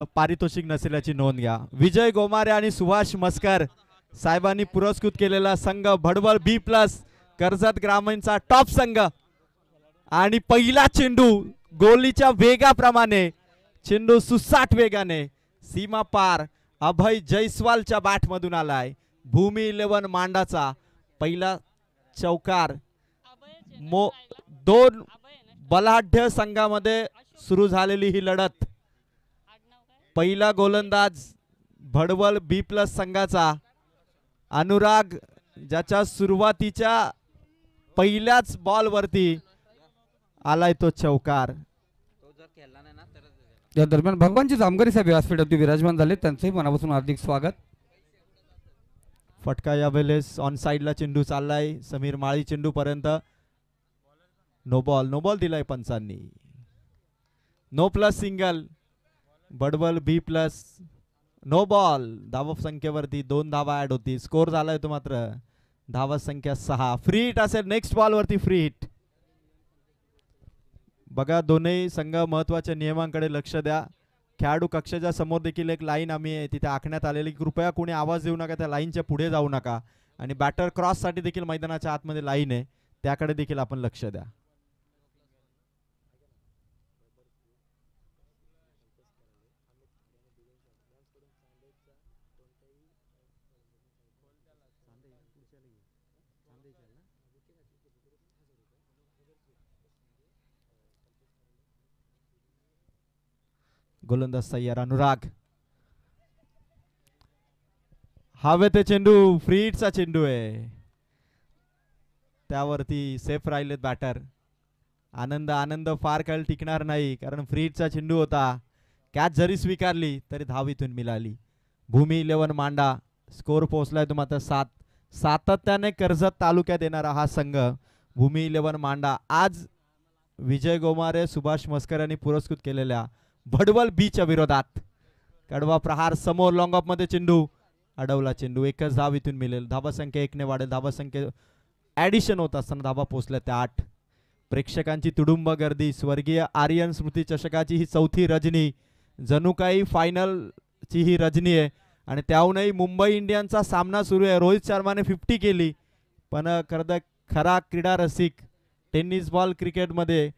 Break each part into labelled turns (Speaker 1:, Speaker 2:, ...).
Speaker 1: पारितोषिक नसल्याची नोंद घ्या। विजय गोमारे आणि सुभाष मस्कर साहेबांनी पुरस्कृत केलेला संघ भडवल बी प्लस कर्जत ग्रामीणचा टॉप संघ आणि पहिला चेंडू गोलीच्या वेगाप्रमाणे चेंडू सुसाट वेगाने सीमा पार अभय जयस्वालच्या बॅट मधून आलाय। भूमी 11 मांडाचा पहिला चौकार। दोन बलाढ्य संघामध्ये सुरू झालेली ही लढत। पहिला गोलंदाज भडवल बी प्लस संघाचा अनुराग, ज्याच्या सुरुवातीच्या पहिल्याच बॉल वरती आलाय तो चौकार।
Speaker 2: या दरम्यान भगवानजी जामगरे साहेब व्यासपीठावरती विराजमान झाले, त्यांचंही मनापासून हार्दिक स्वागत।
Speaker 1: फटका यावेळेस ऑन साइडला चेंडू चाललाय समीर माळी चेंडू पर्यंत। नो बॉल दिलाय पंचांनी। No plus single भडवल B plus no ball. धावा संख्येवरती 2 धावा ऍड होती। स्कोर झालाय तो मात्र धावा संख्या 6। फ्री हिट असेल नेक्स्ट बॉल वरती फ्री हिट। बघा दोन्ही संघ महत्वाच्या नियमांकडे लक्ष द्या। खेळाडू कक्षाच्या समोर देखील एक लाईन आम्ही तिथे आखण्यात आलेली, कृपया कोणी आवाज देऊ नका, त्या लाईनच्या पुढे जाऊ नका। आणि बॅटर क्रॉस साठी देखील मैदानाच्या आतमध्ये लाईन आहे, त्याकडे देखील आपण लक्ष द्या। गोलंदाज तयार अनुराग। हवे ते चेंडू फ्री हिटचा चेंडू आहे, त्यावरती सेफ राहिलेत बॅटर। आनंद फार काळ टिकणार नाही, कारण फ्री हिटचा चेंडू होता। कॅच जरी स्वीकारली तरी धाव इथून मिळाली। भूमी 11 मांडा स्कोर पोहोचलाय तो मात्र 7। सातत्याने कर्जत तालुक्यात येणारा हा संघ भूमी 11 मांडा आज विजय गोमारे सुभाष मस्कर यांनी पुरस्कृत केलेल्या भडवल बीच्या विरोधात। कडवा प्रहार समोर लॉंग ऑफ मध्ये चेंडू अडवला। चेंडू एकच धाव इथून मिळेल। धावा संख्या 1 ने वाढेल। धावा संख्या ऍडिशन होत असताना धावा पोहोचल्या त्या 8। प्रेक्षकांची तुडुंब गर्दी। स्वर्गीय आर्यन स्मृती चषकाची ही 4थी रजनी, जणू काही फायनल ची ही रजनी आहे। आणि त्याहूनही मुंबई इंडियन्सचा सामना सुरू आहे। रोहित शर्माने 50 केली, पण खरा क्रीडा रसिक टेनिस बॉल क्रिकेट मध्ये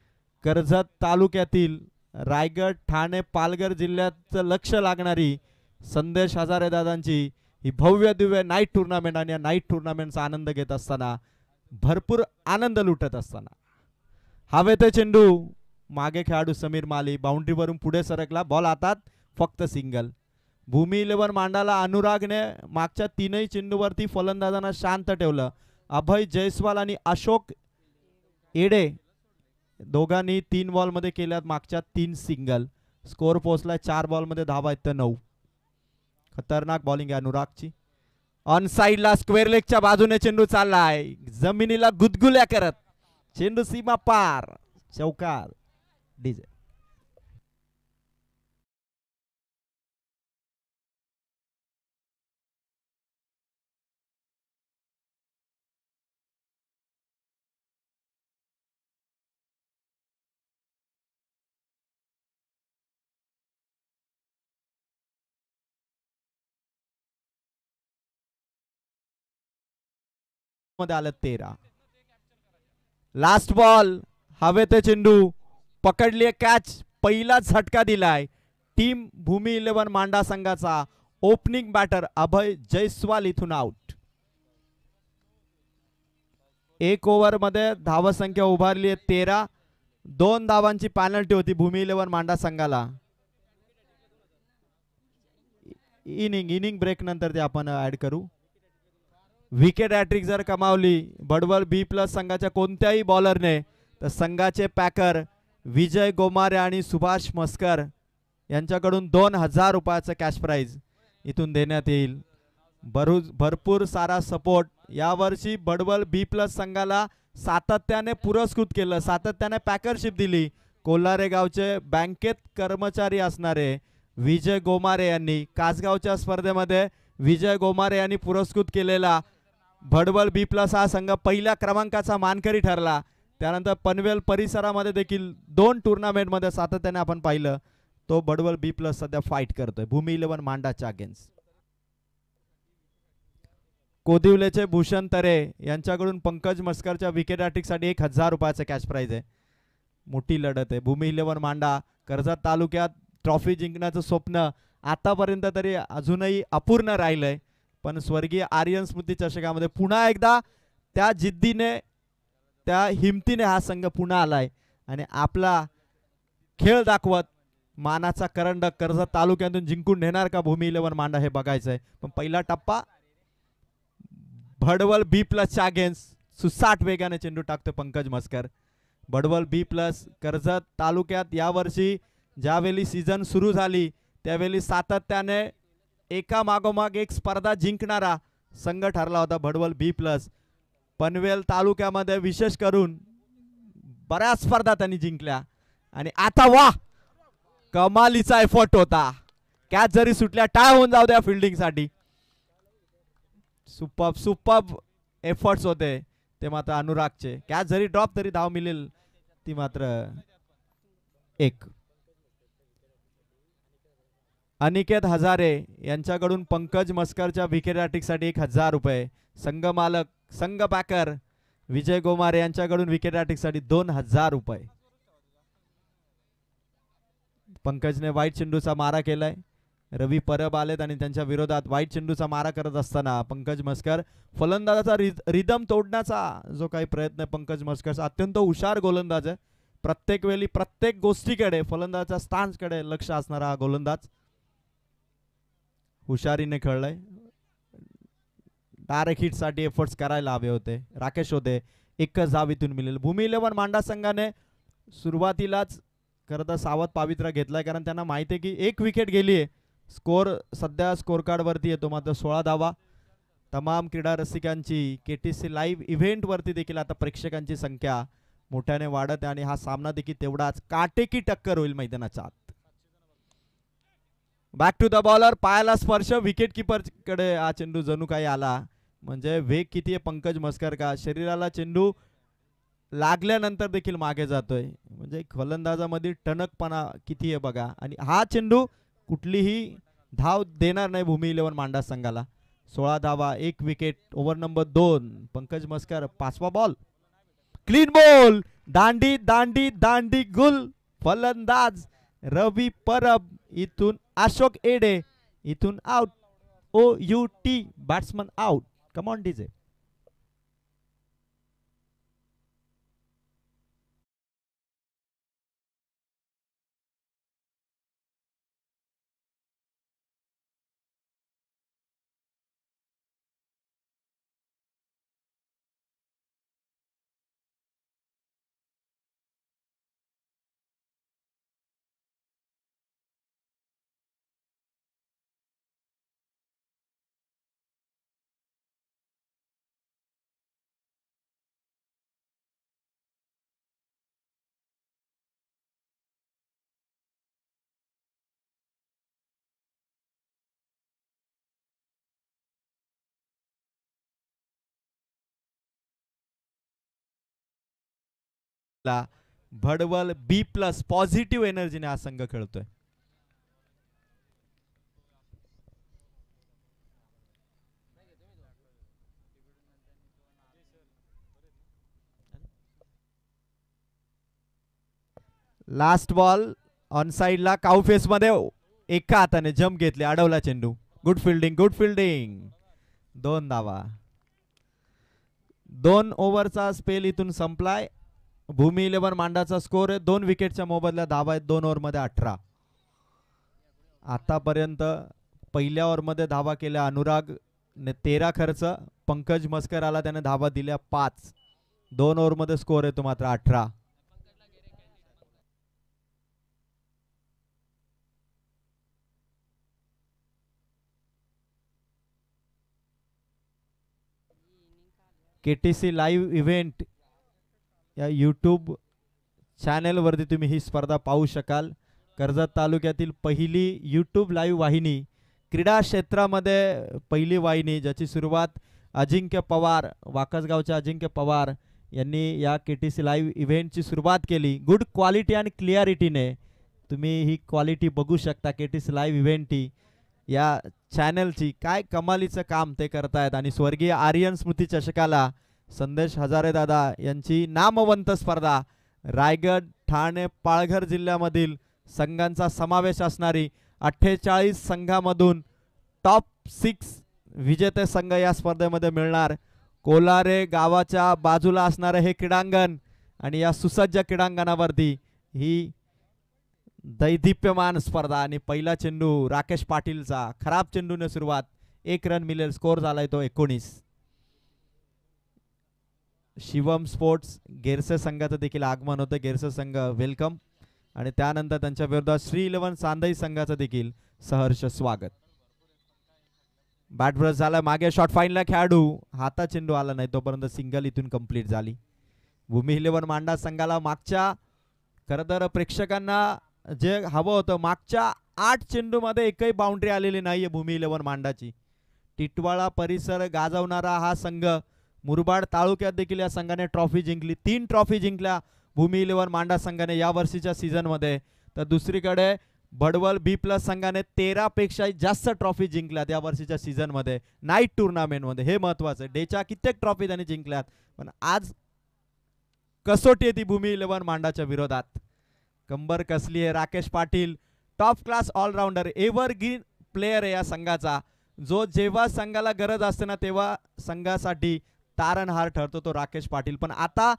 Speaker 1: कर्जत तालुक्यातील रायगड ठाणे पालघर जिल्ह्यात लक्ष लागणारी संदेश हजारे दादांची ही भव्य दिव्य नाईट टूर्नामेंट, आणि या नाईट टूर्नामेंटचा आनंद घेत असताना भरपूर आनंद लुटत असताना हवे ते चेंडू मागे खेळाडू समीर माली बाउंड्रीवरून पुढे सरकला। बॉल हातात, फक्त सिंगल। भूमी 11 मांडाला अनुरागने मागच्या 3ही चेंडूवरती फलंदाजांना शांत ठेवलं। अभय जयस्वाल आणि अशोक एडे दोघांनी 3 बॉल मध्ये केल्यात मागच्या 3 सिंगल। स्कोर पोहोचलाय 4 बॉल मध्ये धावा आहेत 9। खतरनाक बॉलिंग आहे अनुरागची। ऑन साइडला स्क्वेअर लेगच्या बाजूने चेंडू चाललाय, जमिनीला गुदगुल्या करत चेंडू सीमा पार, चौकार। डीजे मध्ये आलं 13। लास्ट बॉल हवे ते चेंडू पकडली कॅच, पहिला झटका दिलाय टीम भूमी 11 मांडा संघाचा। ओपनिंग बॅटर अभय जयस्वाल इथून आउट। 1 ओव्हर मध्ये धाव संख्या उभारली आहे 13। 2 धावांची पेनल्टी होती भूमी 11 मांडा संघाला। इनिंग ब्रेक नंतर ते आपण ऍड करू। विकेट हॅट्रिक जर कमावली भडवल बी प्लस संघाच्या कोणत्याही बॉलरने, तर संघाचे पॅकर विजय गोमारे आणि सुभाष मस्कर यांच्याकडून 2000 रुपयाचं कॅश प्राइज इथून देण्यात येईल। भरपूर सारा सपोर्ट यावर्षी भडवल बी प्लस संघाला सातत्याने पुरस्कृत केलं, सातत्याने पॅकरशिप दिली। कोल्हारे गावचे बँकेत कर्मचारी असणारे विजय गोमारे यांनी कासगावच्या स्पर्धेमध्ये विजय गोमारे यांनी पुरस्कृत केलेला भडवल बी प्लस हा संघ पहिल्या क्रमांकाचा मानकरी ठरला। त्यानंतर पनवेल परिसरामध्ये देखील 2 टूर्नामेंटमध्ये सातत्याने आपण पाहिलं तो बडवल बी प्लस सध्या फाईट करतोय भूमी 11 मांडाच्या अगेन्स्ट. कोदिवलेचे भूषण तरे यांच्याकडून पंकज मस्करच्या विकेट साठी 1000 रुपयाचं कॅश प्राइज आहे. मोठी लढत आहे. भूमी 11 मांडा कर्जत तालुक्यात ट्रॉफी जिंकण्याचं स्वप्न आतापर्यंत तरी अजूनही अपूर्ण राहिलंय, पण स्वर्गीय आर्यन स्मृती चषकामध्ये पुन्हा एकदा त्या जिद्दीने त्या हिमतीने हा संघ पुन्हा आलाय आणि आपला खेळ दाखवत मानाचा करंडक कर्जत तालुक्यातून जिंकून नेणार का भूमी 11 मांडा हे बघायचंय. पण पहिला टप्पा भडवल बी प्लसच्या अगेन्स्ट सुसाट वेगाने चेंडू टाकतो पंकज मस्कर. भडवल बी प्लस कर्जत तालुक्यात यावर्षी ज्यावेळी सीझन सुरू झाली त्यावेळी सातत्याने एका मागोमाग एक स्पर्धा जिंकणारा संघ ठरला होता भडवल बी प्लस. पनवेल तालुक्यामध्ये विशेष करून बऱ्याच स्पर्धा त्यांनी जिंकल्या आणि आता वाह कमालीचा एफर्ट होता. कॅच जरी सुटल्या टाळ होऊन जाऊ द्या फिल्डिंग साठी. सुपर्ब एफर्ट्स होते ते मात्र अनुरागचे. कॅच जरी ड्रॉप तरी धाव मिळेल ती मात्र एक. अनिकेत हजारे यांच्याकडून पंकज मस्करच्या विकेट साठी 1000 रुपये. संघ मालक संघ पॅकर विजय गोमारे यांच्याकडून विकेट साठी 2000 रुपये. पंकजने वाईट चेंडूचा मारा केलाय. रवी परब आलेत आणि त्यांच्या विरोधात वाईट चेंडूचा मारा करत असताना पंकज मस्कर फलंदाजाचा रिदम तोडण्याचा जो काही प्रयत्न आहे पंकज मस्करचा. अत्यंत हुशार गोलंदाज आहे. प्रत्येक वेळी प्रत्येक गोष्टीकडे फलंदाजाच्या स्टान्सकडे लक्ष असणारा हा गोलंदाज हुशारीने खेळलाय. डायरेक्ट हिट साठी एफर्ट्स करायला हवे होते. राकेश होते. एकच धाव इथून मिळेल. भूमी 11 मांडा संघाने सुरुवातीलाच खरं तर सावध पावित्र्य घेतलाय, कारण त्यांना माहिती आहे की एक विकेट गेली आहे. स्कोर सध्या स्कोर कार्ड वरती येतो मात्र 16 धावा. तमाम क्रीडा रसिकांची केटीसी लाईव्ह इव्हेंट वरती देखील आता प्रेक्षकांची संख्या मोठ्याने वाढत आहे आणि हा सामना देखील तेवढाच काटेकी टक्कर होईल मैदानाच्या आत. Back to the bowler. पायाला स्पर्श. विकेट किपर कडे हा चेंडू जणू काही आला. म्हणजे वेग किती आहे पंकज मस्कर का शरीराला चेंडू लागल्यानंतर देखील मागे जातोय. म्हणजे फलंदाजामध्ये टणकपणा किती आहे बघा. आणि हा चेंडू कुठलीही धाव देणार नाही भूमी 11 मांडा संघाला. 16 धावा, एक wicket. Over number 2. Pankaj Maskar 5वा बॉल. Clean ball. दांडी दांडी दांडी गुल. फलंदाज रवी परब. इथून अशोक एडे. इथून out. OUT batsman out. Come on DJ. भडवल बी प्लस पॉझिटिव्ह एनर्जीने हा संघ खेळतोय. लास्ट बॉल ऑन साइडला काऊ फेस मध्ये एका हाताने जम्प घेतले. अडवला चेंडू. Good fielding. Good fielding. 2 धावा. 2 ओव्हरचा स्पेल इथून संपलाय. भूमी 11 मांडाचा स्कोर आहे 2 विकेटच्या मोबदल्यात धावा आहेत 2 ओव्हरमध्ये 18. आतापर्यंत पहिल्या ओव्हरमध्ये धावा केल्या अनुराग ने 13 खर्च. पंकज मस्कर आला त्याने धावा दिल्या 5. 2 ओव्हरमध्ये स्कोर येतो मात्र 18. केटीसी लाईव्ह इव्हेंट या यूट्यूब चॅनेलवरती तुम्ही ही स्पर्धा पाहू शकाल. कर्जत तालुक्यातील पहिली यूट्यूब लाईव्ह वाहिनी, क्रीडा क्षेत्रामध्ये पहिली वाहिनी, ज्याची सुरुवात अजिंक्य पवार, वाकसगावच्या अजिंक्य पवार यांनी या केटीसी लाईव्ह इव्हेंटची सुरुवात केली. गुड क्वालिटी आणि क्लिअरिटीने तुम्ही ही क्वालिटी बघू शकता. केटीस लाईव्ह इव्हेंट ही या चॅनलची काय कमालीचं काम ते करतायत. आणि स्वर्गीय आर्यन स्मृती चषकाला संदेश हजारे दादा यांची नामवंत स्पर्धा रायगड, ठाणे, पालघर जिल्ह्यामधील संघांचा समावेश असणारी 48 संघामधून टॉप 6 विजेते संघ या स्पर्धेमध्ये मिळणार. कोलारे गावाच्या बाजूला असणारे हे क्रीडांगण आणि या सुसज्ज क्रीडांगणावरती ही दैदिप्यमान स्पर्धा. आणि पहिला चेंडू राकेश पाटीलचा खराब चेंडूने सुरुवात. 1 रन मिळेल. स्कोर झालाय तो 19. शिवम स्पोर्ट्स गेरसे संघाचं देखील आगमन होतं. गेरसे संघ वेलकम. आणि त्यानंतर त्यांच्या विरोधात श्री 11 सांदई संघाचं देखील सहर्ष स्वागत. बॅट ब्रश झाला. मागे शॉट फाईनला खेळाडू हाता चेंडू आला नाही तोपर्यंत सिंगल इथून कंप्लीट झाली. भूमी 11 मांडा संघाला मागच्या खरं तर प्रेक्षकांना जे हवं होतं, मागच्या 8 चेंडूमध्ये एकही बाउंड्री आलेली नाहीये भूमी 11 मांडाची. टिटवाळा परिसर गाजवणारा हा संघ मुरबाड तालुक्यात देखील या संघाने ट्रॉफी जिंकली. 3 ट्रॉफी जिंकल्या भूमी 11 मांडा संघाने या वर्षीच्या सीझनमध्ये. तर दुसरीकडे भडवल B+ संघाने 13 पेक्षा जास्त ट्रॉफी जिंकल्यात या वर्षीच्या सीझनमध्ये नाईट टुर्नामेंटमध्ये. हे महत्वाचं. डेच्या कित्येक ट्रॉफी त्यांनी जिंकल्यात. पण आज कसोटी आहे ती भूमी 11 मांडाच्या विरोधात. कंबर कसली आहे. Rakesh Patil top class allrounder evergreen player आहे या संघाचा, जो जेव्हा संघाला गरज असते ना तेव्हा संघासाठी तारणहार ठरतो तो राकेश पाटील. पण आता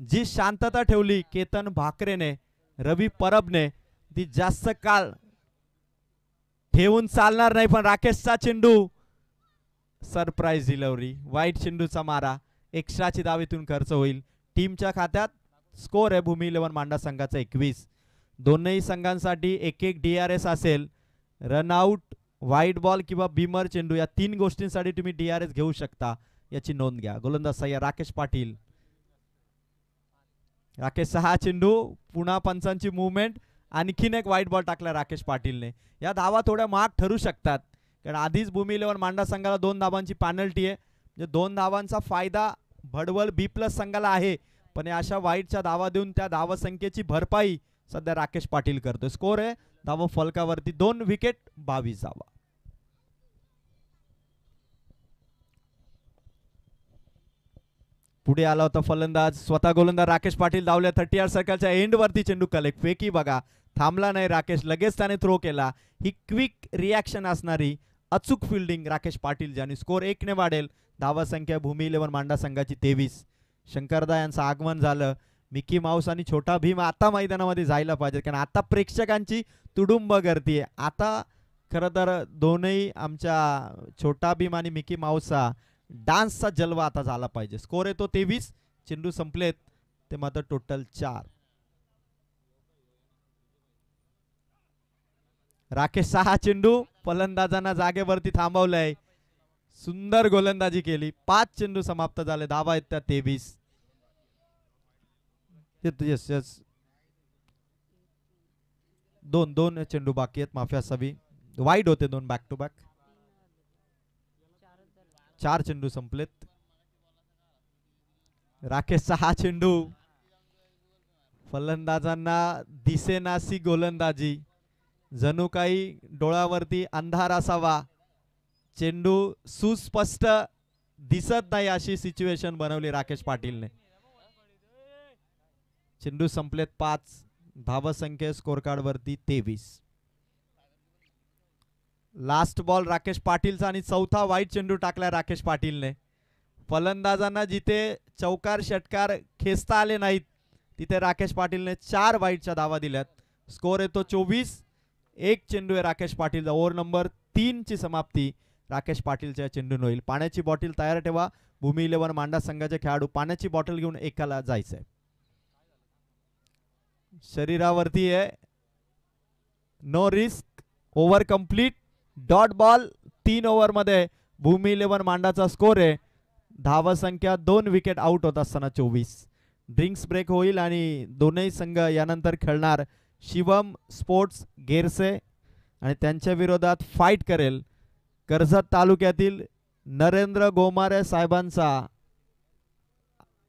Speaker 1: जी शांतता ठेवली केतन भाकरेने, रवी परबने, ती जास्त काळ ठेवून चालणार नाही. पण राकेशचा चेंडू सरप्राईज डिलिव्हरी, वाईट चेंडूचा मारा, एक्स्ट्राची धावेतून खर्च होईल. टीमच्या खात्यात स्कोर आहे भूमी 11 मांडा संघाचा 21. दोनही संघांसाठी 1-1 DRS असेल. रनआउट, वाईट बॉल किंवा बीमर चेंडू या 3 गोष्टींसाठी तुम्ही DRS घेऊ शकता, याची नोंद घ्या. गोलंदाज सह्या राकेश पाटील. राकेश 6 चेंडू, पुन्हा पंचांची मूवमेंट, आणखीन एक वाईट बॉल टाकला राकेश पाटीलने. या धावा थोड्या महाग ठरू शकतात कारण आधीच भूमी 11 मांडा संघाला 2 धावांची पेनल्टी आहे. म्हणजे 2 धावांचा फायदा भडवल B+ संघाला आहे. पण अशा वाईटच्या धावा देऊन त्या धावसंख्येची भरपाई सध्या राकेश पाटील करतोय. स्कोर आहे धावा फलकावरती 2 विकेट 22 धावा. पुढे आला होता फलंदाज, स्वतः गोलंदाज राकेश पाटील धावले. 30 सर्कलच्या एंड वरती चेंडू कलेक्ट. फेकी बघा, थांबला नाही राकेश, लगेच त्याने थ्रो केला. ही क्विक रिॲक्शन असणारी अचूक फिल्डिंग राकेश पाटील ज्याने. स्कोर 1 ने वाढेल. धावा संख्या भूमी 11 मांडा संघाची 23. शंकरदा यांचं आगमन झालं. मिकी माऊस आणि छोटा भीम आता मैदानामध्ये जायला पाहिजे कारण आता प्रेक्षकांची तुडुंब गर्दी आहे. आता खरं तर दोनही आमच्या छोटा भीम आणि मिकी माऊसचा डान्सचा जलवा आता झाला पाहिजे. स्कोर येतो 23. चेंडू संपलेत ते मात्र टोटल 4. राकेश 6 चेंडू, फलंदाजांना जागेवरती थांबवलंय. सुंदर गोलंदाजी केली. 5 चेंडू समाप्त झाले. धावा आहेत त्या 23. यस 2 चेंडू बाकी आहेत. माफी असावी, वाईड होते 2 बॅक टू बॅक. 4 चेंडू संपलेत. राकेश 6 चेंडू, फलंदाजांना दिसेनासी गोलंदाजी, जणू काही डोळ्यावरती अंधार असावा. चेंडू सुस्पष्ट दिसत नाही अशी सिच्युएशन बनवली राकेश पाटीलने. चेंडू संपलेत 5. धावसंख्या स्कोर कार्ड वरती 23. लास्ट बॉल राकेश पाटीलचा आणि चौथा वाईट चेंडू टाकला राकेश पाटीलने. फलंदाजांना जिथे चौकार षटकार खेचता आले नाहीत तिथे राकेश पाटीलने 4 वाईटच्या धावा दिल्यात. स्कोर येतो 24. 1 चेंडू आहे राकेश पाटीलचा. ओव्हर नंबर 3 ची समाप्ती राकेश पाटीलच्या चेंडून होईल. पाण्याची बॉटल तयार ठेवा. भूमी 11 मांडा संघाचे खेळाडू पाण्याची बॉटल घेऊन एकाला जायचंय. शरीरावरती आहे. No risk. Over complete. Dot ball. 3 over मध्ये भूमी 11 मांडाचा स्कोर आहे. धावसंख्या 2 विकेट आउट होत असताना 24. ड्रिंक्स ब्रेक होईल आणि दोनही संघ यानंतर खेळणार. शिवम स्पोर्ट्स गेरसे आणि त्यांच्या विरोधात फाईट करेल कर्जत तालुक्यातील नरेंद्र गोमारे साहेबांचा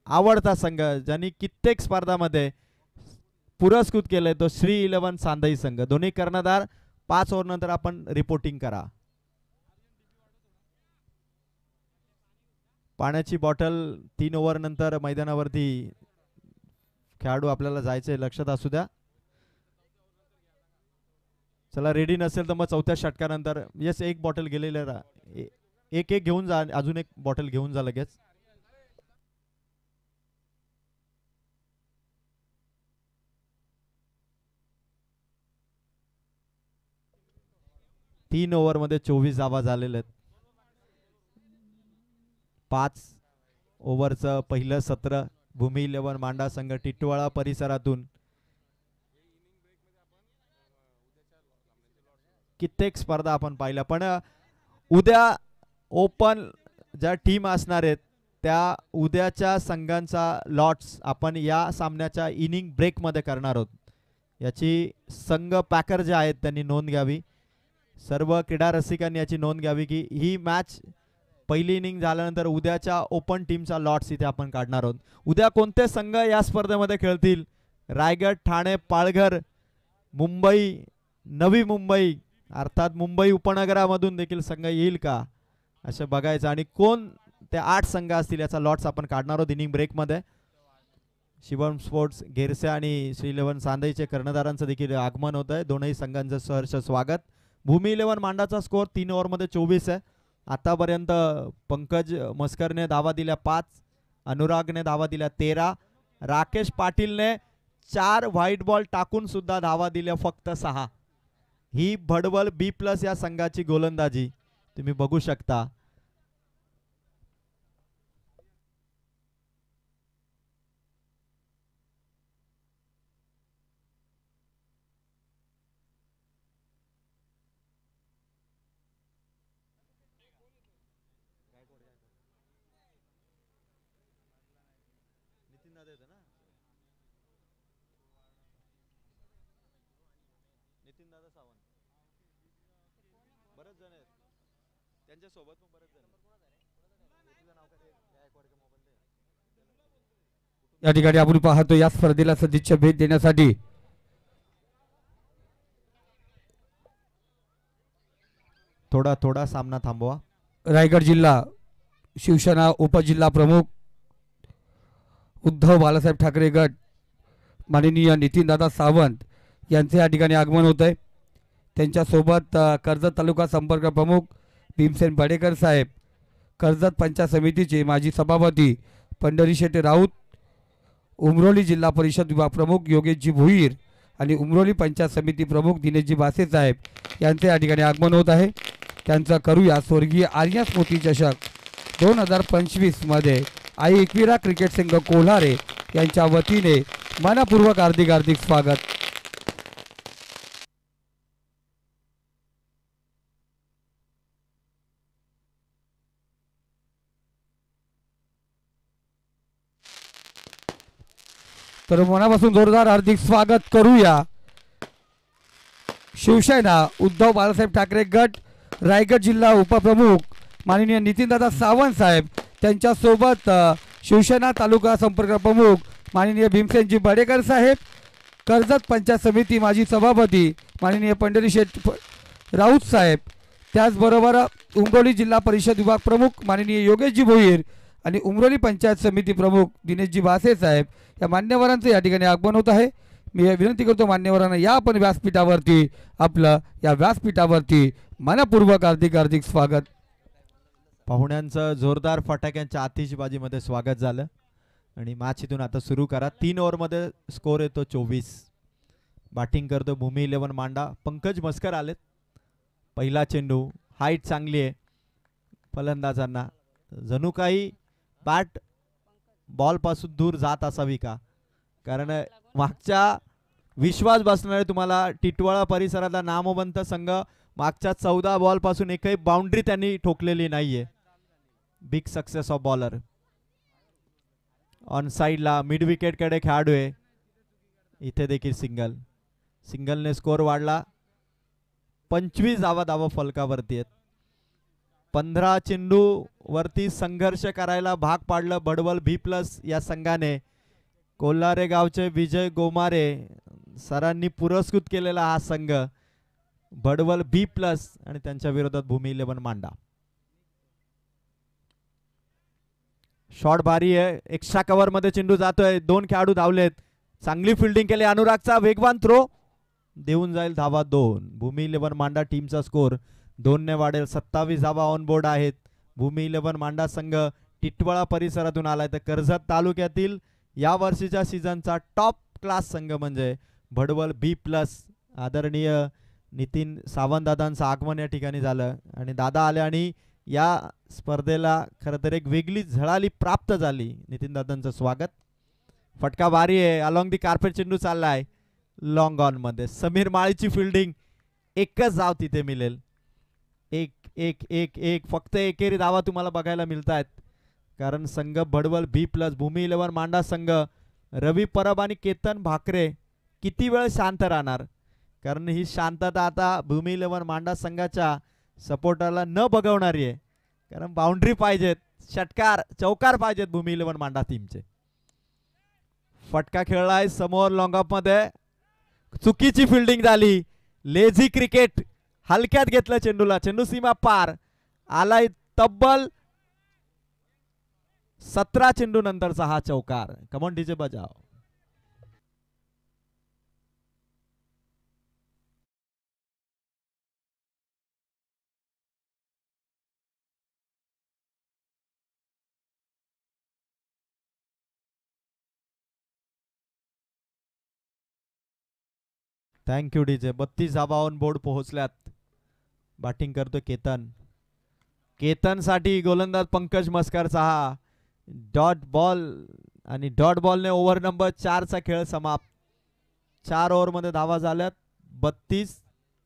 Speaker 1: आवडता संघ, ज्यांनी कित्येक स्पर्धामध्ये पुरस्कृत केलंय तो श्री 11 सांदई संघ. दोन्ही कर्णधार 5 ओव्हर नंतर आपण रिपोर्टिंग करा. पाण्याची बॉटल 3 ओव्हर नंतर मैदानावरती खेळाडू आपल्याला जायचंय, लक्षात असू द्या. चला रेडी नसेल तर मग चौथ्या षटकानंतर यस एक बॉटल गेलेलं एक घेऊन जा, अजून एक बॉटल घेऊन जा लगेच. तीन ओव्हर मध्ये 24 धावा झालेल्या आहेत. 5 ओव्हरचं पहिलं सत्र भूमी 11 मांडा संघ टिटवाळा परिसरातून कित्येक स्पर्धा आपण पाहिल्या. पण उद्या ओपन ज्या टीम असणार आहेत त्या उद्याच्या संघांचा लॉट्स आपण या सामन्याच्या इनिंग ब्रेक मध्ये करणार आहोत. याची संघ पॅकर जे आहेत त्यांनी नोंद घ्यावी. सर्व क्रीडा रसिकांनी याची नोंद घ्यावी की ही मॅच पहिली इनिंग झाल्यानंतर उद्याच्या ओपन टीमचा लॉट्स इथे आपण काढणार आहोत. उद्या कोणते संघ या स्पर्धेमध्ये खेळतील? रायगड, ठाणे, पालघर, मुंबई, नवी मुंबई अर्थात मुंबई उपनगरामधून देखील संघ येईल का असं बघायचं. आणि कोण ते 8 संघ असतील याचा लॉट्स आपण काढणार आहोत इनिंग ब्रेकमध्ये. शिवम स्पोर्ट्स गेरसे आणि श्री 11 सांदईचे कर्णधारांचं देखील आगमन होत आहे. दोनही संघांचं सहर्ष स्वागत. भूमी 11 मांडाचा स्कोअर 3 ओव्हरमध्ये 24 आहे. आतापर्यंत पंकज मस्करने धावा दिल्या 5, अनुरागने धावा दिल्या 13, राकेश पाटीलने 4 व्हाईट बॉल टाकून सुद्धा धावा दिल्या फक्त 6. ही भडवल B+ या संघाची गोलंदाजी तुम्ही बघू शकता.
Speaker 2: या ठिकाणी आपण पाहतो या स्पर्धेला सदिच्छा भेट देण्यासाठी
Speaker 1: थोडा सामना थांबवा.
Speaker 2: रायगड जिल्हा शिवसेना उपजिल्हा प्रमुख उद्धव बाळासाहेब ठाकरे गट माननीय नितीनदादा सावंत यांचे या ठिकाणी आगमन होत आहे. त्यांच्यासोबत कर्जत तालुका संपर्क प्रमुख भीमसेन बडेकर साहेब, कर्जत पंचायत समितीचे माजी सभापती पंढरी शेटे राऊत, उमरोली जिल्हा परिषद विभाग प्रमुख योगेशजी भोईर आणि उमरोली पंचायत समिती प्रमुख दिनेशजी बासे साहेब यांचे या ठिकाणी आगमन होत आहे. त्यांचा करूया स्वर्गीय आर्या स्मृती चषक 2025 मध्ये आई एकविरा क्रिकेट संघ कोल्हारे यांच्या वतीने मनपूर्वक हार्दिक स्वागत. तर मनापासून जोरदार हार्दिक स्वागत करूया शिवसेना उद्धव बाळासाहेब ठाकरे गट रायगड जिल्हा उपप्रमुख माननीय नितीनदादा सावंत साहेब, त्यांच्यासोबत शिवसेना तालुका संपर्क प्रमुख माननीय भीमसेनजी बडेकर साहेब, कर्जत पंचायत समिती माजी सभापती माननीय पंढरी शेट राऊत साहेब, त्याचबरोबर उमरोली जिल्हा परिषद विभाग प्रमुख माननीय योगेशजी भोईर आणि उमरोली पंचायत समिती प्रमुख दिनेशजी बासे साहेब या मान्यवरांचे या ठिकाणी आगमन होत आहे. मी विनंती करतो मान्यवरांना या आपण व्यासपीठावरती आपलं या व्यासपीठावरती मनपूर्वक हार्दिक स्वागत.
Speaker 1: पाहुण्यांचं जोरदार फटाक्यांच्या आतिषबाजीमध्ये स्वागत झालं आणि मॅच इथून आता सुरू करा. 3 ओव्हरमध्ये स्कोर येतो 24. बॅटिंग करतो भूमी 11 मांडा. पंकज मस्कर आलेत. पहिला चेंडू, हाईट चांगली आहे फलंदाजांना, जणू काही बॅट बॉलपासून दूर जात असावी का, कारण मागच्या विश्वास बसणारे तुम्हाला टिटवाळा परिसरातला नामवंत संघ मागच्या 14 बॉलपासून एकही बाउंड्री त्यांनी ठोकलेली नाहीये. Big success of bowler. On साइडला मिड विकेटकडे खेळाडू आहे. इथे देखील सिंगलने स्कोर वाढला. 25 धावा फलकावरती आहेत. 15 चेंडू वरती संघर्ष करायला भाग पाडलं भडवल B+ या संघाने. कोल्हारे गावचे विजय गोमारे सरांनी पुरस्कृत केलेला हा संघ भडवल B+ आणि त्यांच्या विरोधात भूमी 11 मांडा. शॉट भारी आहे. एक्स्ट्रा कव्हर मध्ये चेंडू जातोय. 2 खेळाडू धावलेत. चांगली फिल्डिंग केली. अनुरागचा वेगवान थ्रो देऊन जाईल धावा 2. भूमी 11 मांडा टीमचा स्कोर 2 ने वाढेल. 27 धावा ऑन बोर्ड आहेत. भूमी 11 मांडा संघ टिटवाळा परिसरातून आलाय तर कर्जत तालुक्यातील या वर्षीच्या सीझनचा टॉप क्लास संघ म्हणजे भडवल B+. आदरणीय नितीन सावंत दादांचं आगमन या ठिकाणी झालं आणि दादा आले आणि या स्पर्धेला खरं तर एक वेगळी झळाली प्राप्त झाली. नितीन दादांचं स्वागत. फटका भारी आहे. अलॉंग दी कार्पेट चेंडू चाललाय लॉंग ऑन मध्ये. समीर माळीची फिल्डिंग. एकच धाव तिथे मिळेल. एक एक एक एक फक्त एकेरी धावा तुम्हाला बघायला मिळत आहेत कारण संघ भडवल B+, भूमी 11 मांडा संघ रवी परब आणि केतन भाकरे किती वेळ शांत राहणार कारण ही शांतता आता भूमी 11 मांडा संघाच्या सपोर्टरला न बघवणारी आहे कारण बाउंड्री पाहिजेत. षटकार चौकार पाहिजेत भूमी 11 मांडा टीमचे. फटका खेळलाय समोर लॉंग ऑफ मध्ये. चुकीची फिल्डिंग झाली. Lazy cricket. हलक्यात घेतलं चेंडूला. चेंडू सीमा पार आलाय. तब्बल 17 चेंडू नंतरचा हा चौकार. कमॉन डीजे बजाव. Thank you DJ. 32 धावा ऑन बोर्ड पोहोचल्यात. बॅटिंग करतो केतन. केतनसाठी गोलंदाज पंकज मस्करचा हा डॉट बॉल आणि डॉट बॉलने ओव्हर नंबर 4चा खेळ समाप्त. 4 ओव्हरमध्ये धावा झाल्यात 32.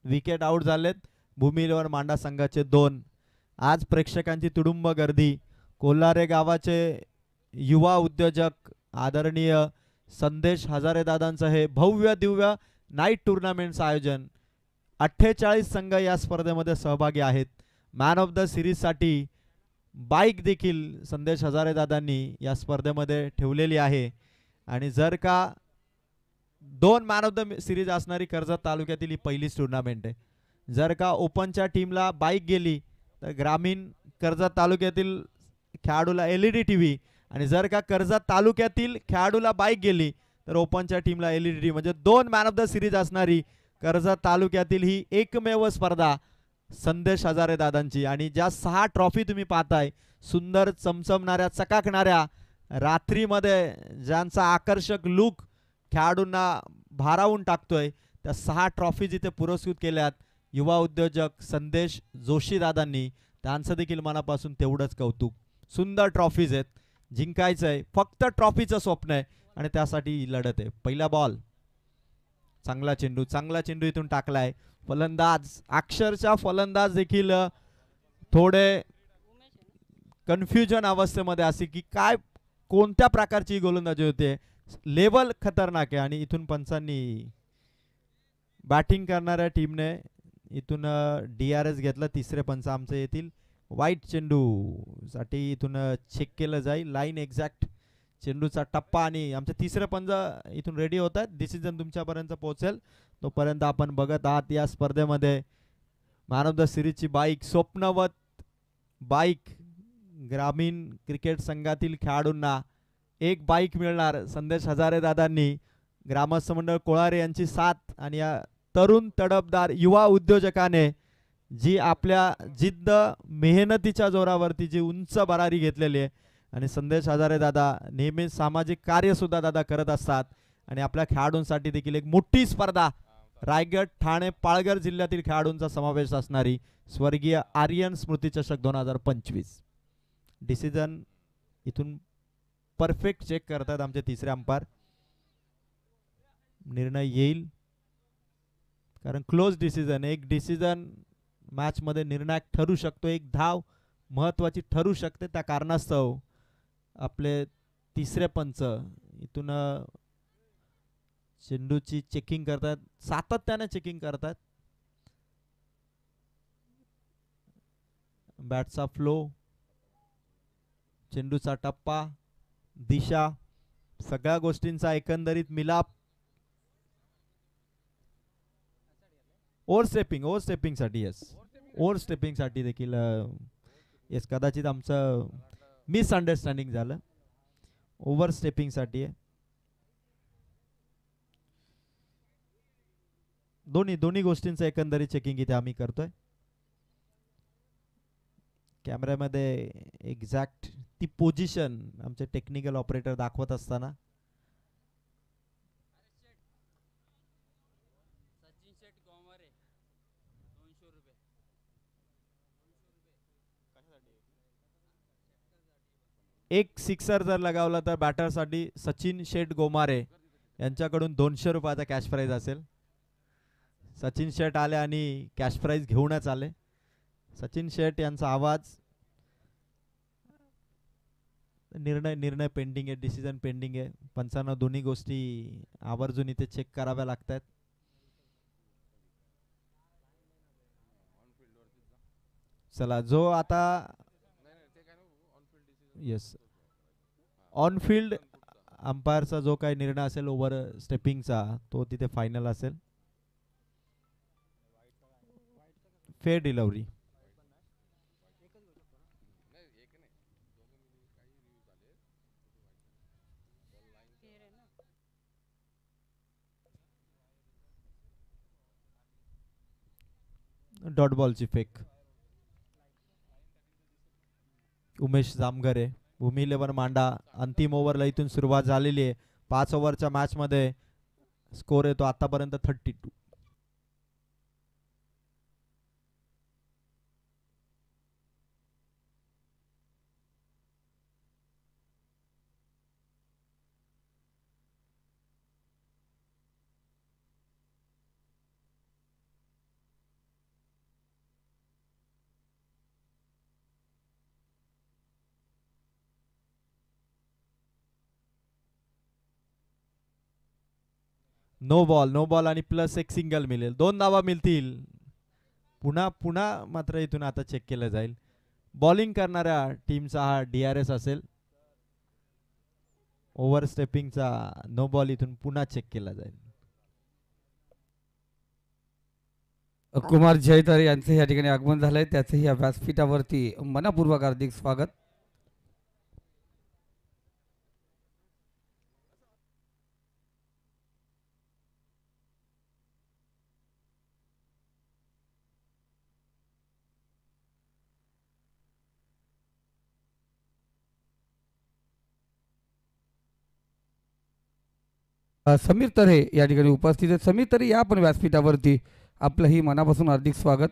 Speaker 1: विकेट आउट झालेत भूमी 11 मांडा संघाचे 2. आज प्रेक्षकांची तुडुंब गर्दी. कोल्हारे गावाचे युवा उद्योजक आदरणीय संदेश हजारे दादांचं हे भव्य दिव्य नाईट टुर्नामेंटचं आयोजन. 48 संघ या स्पर्धेमध्ये सहभागी आहेत. मॅन ऑफ द सिरीजसाठी बाईक देखील संदेश हजारे दादांनी या स्पर्धेमध्ये ठेवलेली आहे आणि जर का 2 मॅन ऑफ द सिरीज असणारी कर्जत तालुक्यातील ही पहिलीच टुर्नामेंट आहे. जर का ओपनच्या टीमला बाईक गेली तर ग्रामीण कर्जत तालुक्यातील खेळाडूला LED TV आणि जर का कर्जत तालुक्यातील खेळाडूला बाईक गेली तर ओपनच्या टीमला LED TV म्हणजे 2 मॅन ऑफ द सिरीज असणारी कर्जत तालुक्यातील ही एकमेव स्पर्धा संदेश हजारे दादांची. आणि ज्या 6 ट्रॉफी तुम्ही पाहताय सुंदर चमचमणाऱ्या चकाकणाऱ्या रात्रीमध्ये ज्यांचा आकर्षक लुक खेळाडूंना भारावून टाकतोय त्या 6 ट्रॉफी जिथे पुरस्कृत केल्यात युवा उद्योजक संदेश जोशी दादांनी त्यांचं देखील मनापासून तेवढंच कौतुक. सुंदर ट्रॉफीज आहेत. जिंकायचं आहे. फक्त ट्रॉफीचं स्वप्न आहे आणि त्यासाठी लढत आहे. पहिला बॉल. चांगला चेंडू इथून टाकलाय. फलंदाज अक्षरशः फलंदाज देखील थोडे कन्फ्युजन अवस्थेमध्ये असे की काय कोणत्या प्रकारची गोलंदाजी होते. लेवल खतरनाक आहे आणि इथून पंचांनी बॅटिंग करणाऱ्या टीमने इथून DRS घेतला. तिसरे पंच आमचे येतील. वाईट चेंडू साठी इथून चेक केलं जाईल. लाईन एक्झॅक्ट चेंडूचा टप्पा आणि आमचे तिसरे पंच इथून रेडी होत आहेत. डिसिजन तुमच्यापर्यंत पोहोचेल तोपर्यंत आपण बघत आहात या स्पर्धेमध्ये मॅन ऑफ द सिरीजची बाईक. स्वप्नवत बाईक ग्रामीण क्रिकेट संघातील खेळाडूंना एक बाईक मिळणार. संदेश हजारे दादांनी ग्रामस्थ मंडळ कोळारे यांची साथ आणि या तरुण तडफदार युवा उद्योजकाने जी आपल्या जिद्द मेहनतीच्या जोरावरती जी उंच भरारी घेतलेली आहे आणि संदेश हजारे दादा नेहमीच सामाजिक कार्य सुद्धा दादा करत असतात आणि आपल्या खेळाडूंसाठी देखील एक मोठी स्पर्धा रायगड ठाणे पालघर जिल्ह्यातील खेळाडूंचा समावेश असणारी स्वर्गीय आर्यन स्मृती चषक 2025. डिसिजन इथून परफेक्ट चेक करतात आमचे तिसरे अंपायर. निर्णय येईल कारण क्लोज डिसिजन. एक डिसिजन मॅच मध्ये निर्णायक ठरू शकतो. एक धाव महत्वाची ठरू शकते. त्या कारणास्तव आपले तिसरे पंच इथून चेंडूची चेकिंग करतात. सातत्याने चेकिंग करतात. बॅटचा फ्लो चेंडूचा टप्पा दिशा सगळ्या गोष्टींचा एकंदरीत मिलाप ओव्हर स्टेपिंगसाठी येस, ओव्हर स्टेपिंगसाठी देखील येस, कदाचित आमचं मिसअंडरस्टँडिंग झालं. ओव्हर स्टेपिंगसाठी आहे. दोन्ही गोष्टींचं एकंदरीत चेकिंग इथे आम्ही करतोय. कॅमेऱ्यामध्ये एक्झॅक्ट ती पोझिशन आमचे टेक्निकल ऑपरेटर दाखवत असताना एक सिक्सर जर लगावला तर बॅटरसाठी सचिन शेठ गोमारे यांच्याकडून 200 रुपयाचा कॅश प्राइज असेल. सचिन शेठ आले आणि कॅश प्राइज घेऊनच आले. सचिन शेठ यांचा आवाज. निर्णय पेंडिंग आहे, डिसिजन पेंडिंग आहे. पंचांना दोन्ही गोष्टी आवर्जून इथे चेक कराव्या लागतात. चला, जो आता येस ऑन फील्ड अंपायरचा जो काही निर्णय असेल ओव्हर स्टेपिंगचा तो तिथे फायनल असेल. Fair delivery. डॉट बॉलची फेक. उमेश जामघरे, भूमी 11 मांडा. अंतिम ओव्हरला इथून सुरुवात झालेली आहे. 5 ओव्हरच्या मॅच मध्ये स्कोर येतो आतापर्यंत 32. नो बॉल आणि प्लस एक सिंगल मिळेल. 2 धावा मिळतील. पुन्हा मात्र इथून आता चेक केलं जाईल. बॉलिंग करणाऱ्या टीमचा हा DRS असेल. ओव्हर स्टेपिंगचा नो बॉल इथून पुन्हा चेक केला जाईल.
Speaker 2: कुमार जयतर यांचे या ठिकाणी आगमन झालंय, त्याचंही या व्यासपीठावरती मनापूर्वक हार्दिक स्वागत. समीर तरे या ठिकाणी उपस्थित आहेत. समीर तरे या आपण व्यासपीठावरती, आपलंही मनापासून हार्दिक स्वागत.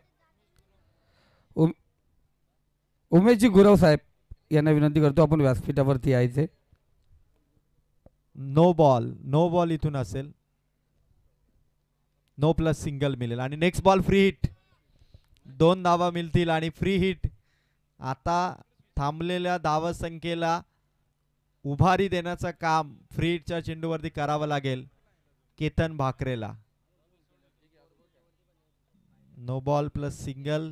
Speaker 2: उमेशजी गुरव साहेब यांना विनंती करतो आपण व्यासपीठावरती यायचे.
Speaker 1: नो बॉल इथून असेल. नो प्लस सिंगल मिळेल आणि नेक्स्ट बॉल फ्री हिट. 2 धावा मिळतील आणि फ्री हिट. आता थांबलेल्या धावसंख्येला उभारी देण्याचं काम फ्री हिटच्या चेंडूवरती करावं लागेल केतन भाकरेला. No ball plus single,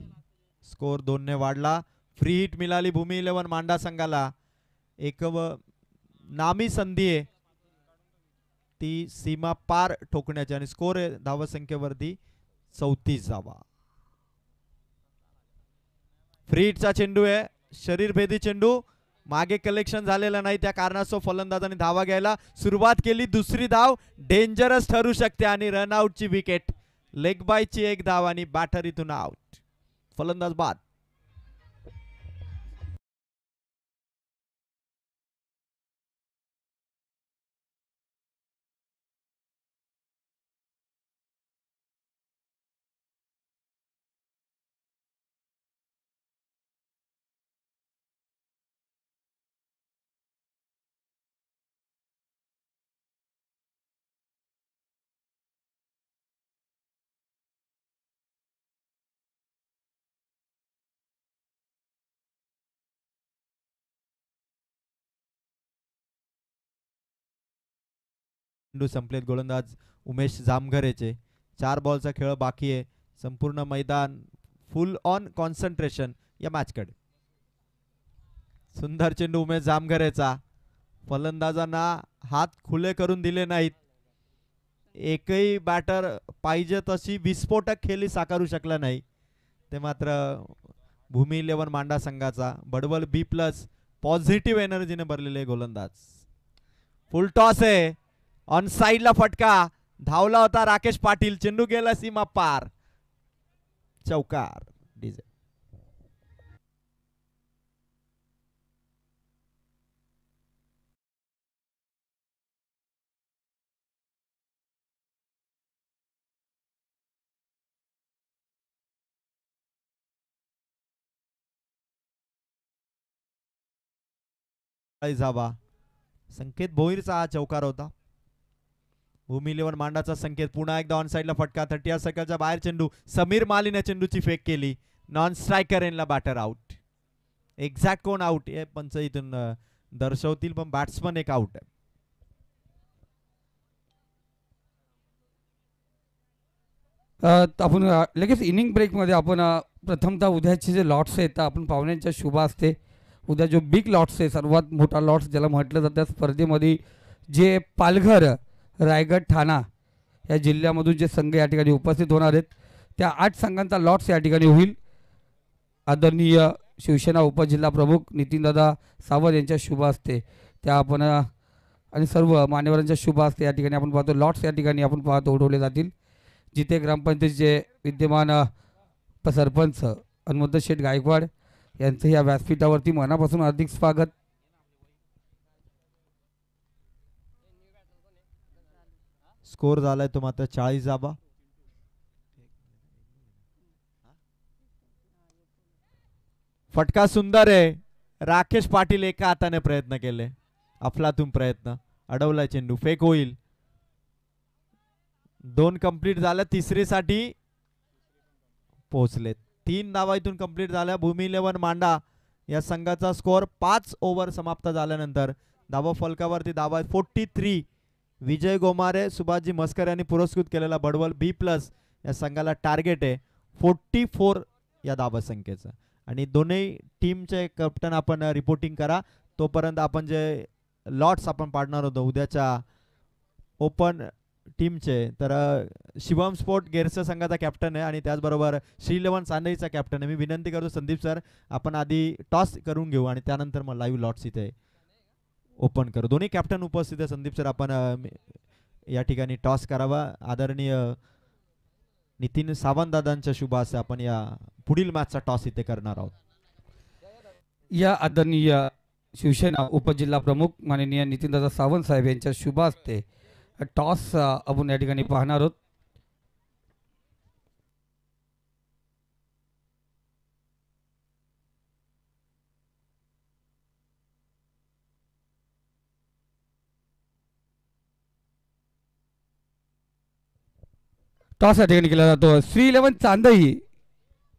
Speaker 1: score 2 ने वाढला. फ्री हिट मिळाली भूमी 11 मांडा संघाला. एक नामी संधी आहे ती सीमा पार ठोकण्याची आणि स्कोर आहे धावसंख्येवरती 34 धावा. फ्री हिटचा चेंडू आहे, शरीरभेदी चेंडू. मागे कलेक्शन झालेलं नाही, त्या कारणास्तव फलंदाजांनी धावा घ्यायला सुरुवात केली. दुसरी धाव डेंजरस ठरू शकते आणि रनआउटची विकेट. लेग बायची 1 धाव आणि बॅटर इथून आउट. फलंदाज बाद. चेंडू संपलेत. गोलंदाज उमेश जामघरेचे. 4 बॉलचा खेळ बाकी आहे. संपूर्ण मैदान फुल ऑन कॉन्सन्ट्रेशन या मॅचकडे. सुंदर चेंडू उमेश जामघरेचा. फलंदाजांना हात खुले करून दिले नाहीत एकही बॅटर पाहिजे तशी विस्फोटक खेळी साकारू शकला नाही. ते मात्र भूमी 11 मांडा संघाचा बडबल B+ पॉझिटिव्ह एनर्जीने भरलेले गोलंदाज. फुल टॉस आहे, ऑन साइडला फटका, धावला होता राकेश पाटील, चेंडू गेला सीमा पार, चौकार. डीजे जावा. संकेत भोईरचा हा चौकार होता. भूमी 11 मांडाचा संकेत, पुन्हा एकदा ऑन साइडला फटका, 30 सेकंडच्या बाहेर चेंडू, समीर मालीने चेंडूची फेक केली, नॉन स्ट्रायकर यांना बॅटर आउट. एक्झॅक्ट कोण आउट हे पंच इथून दर्शवतील, पण बॅट्समन एक आउट आहे.
Speaker 2: आपण लगेच इनिंग ब्रेकमध्ये आपण प्रथमतः उद्याचे जे लॉट्स आहेत आपण पाहुण्यांच्या शुभ असते. उद्या जो बिग लॉट्स आहे, सर्वात मोठा लॉट्स ज्याला म्हटलं जातं, त्या स्पर्धेमध्ये जे पालघर, रायगड, ठाणा या जिल्ह्यामधून जे संघ या ठिकाणी उपस्थित होणार आहेत त्या 8 संघांचा लॉट्स या ठिकाणी होईल. आदरणीय शिवसेना उपजिल्हा प्रमुख नितीनदादा सावंत यांच्या शुभ असते त्या आपण आणि सर्व मान्यवरांच्या शुभ असते या ठिकाणी आपण पाहतो लॉट्स या ठिकाणी आपण पाहतो उडवले जातील. जिथे ग्रामपंचायतीचे विद्यमान सरपंच हनुमंत शेठ गायकवाड यांचं या व्यासपीठावरती मनापासून हार्दिक स्वागत.
Speaker 1: स्कोर झालाय तो मात्र 40 धावा. फटका सुंदर आहे. राकेश पाटील एका हाताने प्रयत्न केले, अफलातून प्रयत्न, अडवलाय चेंडू, फेक होईल. 2 कंप्लीट झाल्या, तिसरीसाठी पोहोचले. 3 धावा इथून कंप्लीट झाल्या. भूमी 11 मांडा या संघाचा स्कोर 5 ओव्हर समाप्त झाल्यानंतर धावा फलकावरती धावा आहेत 43. विजय गोमारे, सुभाषजी मस्कर यांनी पुरस्कृत केलेला बडवल B+ या संघाला टार्गेट आहे 44 या धावा संख्येचं. आणि दोन्ही टीमचे कॅप्टन आपण रिपोर्टिंग करा. तोपर्यंत आपण जे लॉट्स आपण पाडणार होतो उद्याच्या ओपन टीमचे, तर शिवम स्पोर्ट गेरसा संघाचा कॅप्टन आहे आणि त्याचबरोबर श्री 11 चांदईचा कॅप्टन आहे. मी विनंती करतो संदीप सर, आपण आधी टॉस करून घेऊ आणि त्यानंतर मग लाईव्ह लॉट्स इथे ओपन करू. दोन्ही कॅप्टन उपस्थित आहे. संदीप सर, आपण या ठिकाणी टॉस करावा. आदरणीय नितीन सावंत दादांच्या शुभ असते आपण या पुढील मॅचचा टॉस इथे करणार आहोत.
Speaker 2: या आदरणीय शिवसेना उपजिल्हा प्रमुख माननीय नितीनदादा सावंत साहेब यांच्या शुभ असते टॉस आपण या ठिकाणी पाहणार आहोत. टॉस या ठिकाणी केला जातो. श्री 11 चांदई,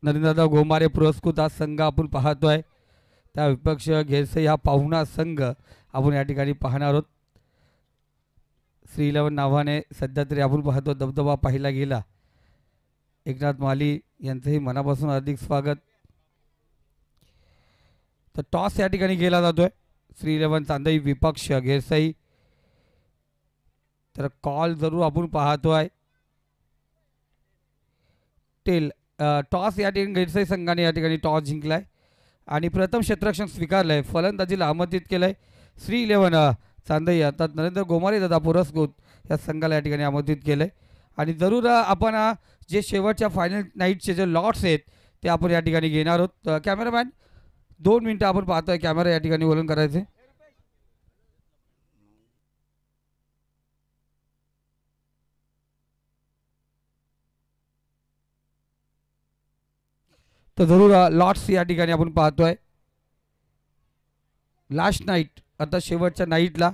Speaker 2: नरेंद्रदादा गोमारे पुरस्कृत हा संघ आपण पाहतोय. त्या विपक्ष घेरसे हा पाहुणा संघ आपण या ठिकाणी पाहणार आहोत. श्री 11 नावाने सध्या तरी आपण पाहतो दबदबा पाहिला गेला. एकनाथ माली यांचंही मनापासून हार्दिक स्वागत. तर टॉस या ठिकाणी केला जातोय. श्री 11 चांदई विपक्ष घेरसाई, तर कॉल जरूर आपण पाहतोय. टॉस या ठिकाणी घेरसाई संघाने या ठिकाणी टॉस जिंकलाय आणि प्रथम क्षेत्ररक्षण स्वीकारलंय. फलंदाजीला आमंत्रित केलंय श्री 11 चांदई, अर्थात नरेंद्र गोमारे दादा पुरस्कृत या संघाला या ठिकाणी आमंत्रित केलंय. आणि जरूर आपण जे शेवटच्या फायनल नाईटचे जे लॉट्स आहेत ते आपण या ठिकाणी घेणार आहोत. कॅमेरामॅन 2 मिनिटं आपण पाहतोय कॅमेरा या ठिकाणी वळून करायचे. तर जरूर लॉट्स या ठिकाणी आपण पाहतोय. लास्ट नाईट अर्थात शेवटच्या नाईटला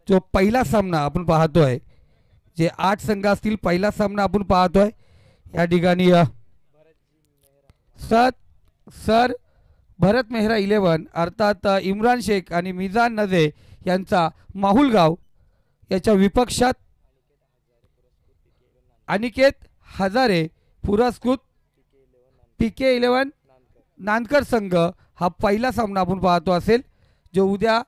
Speaker 2: जो पहिला सामना आपण पाहतोय, जे 8 संघ असतील पहिला सामना आपण पाहतोय या ठिकाणी. सर भरत मेहरा 11 अर्थात इम्रान शेख आणि मिजान नजे यांचा माहुलगाव याच्या विपक्षात अनिकेत हजारे पुरस्कृत PK 11 नानकर संघ हा पहिला सामना आपण पाहतो असेल. जो उद्या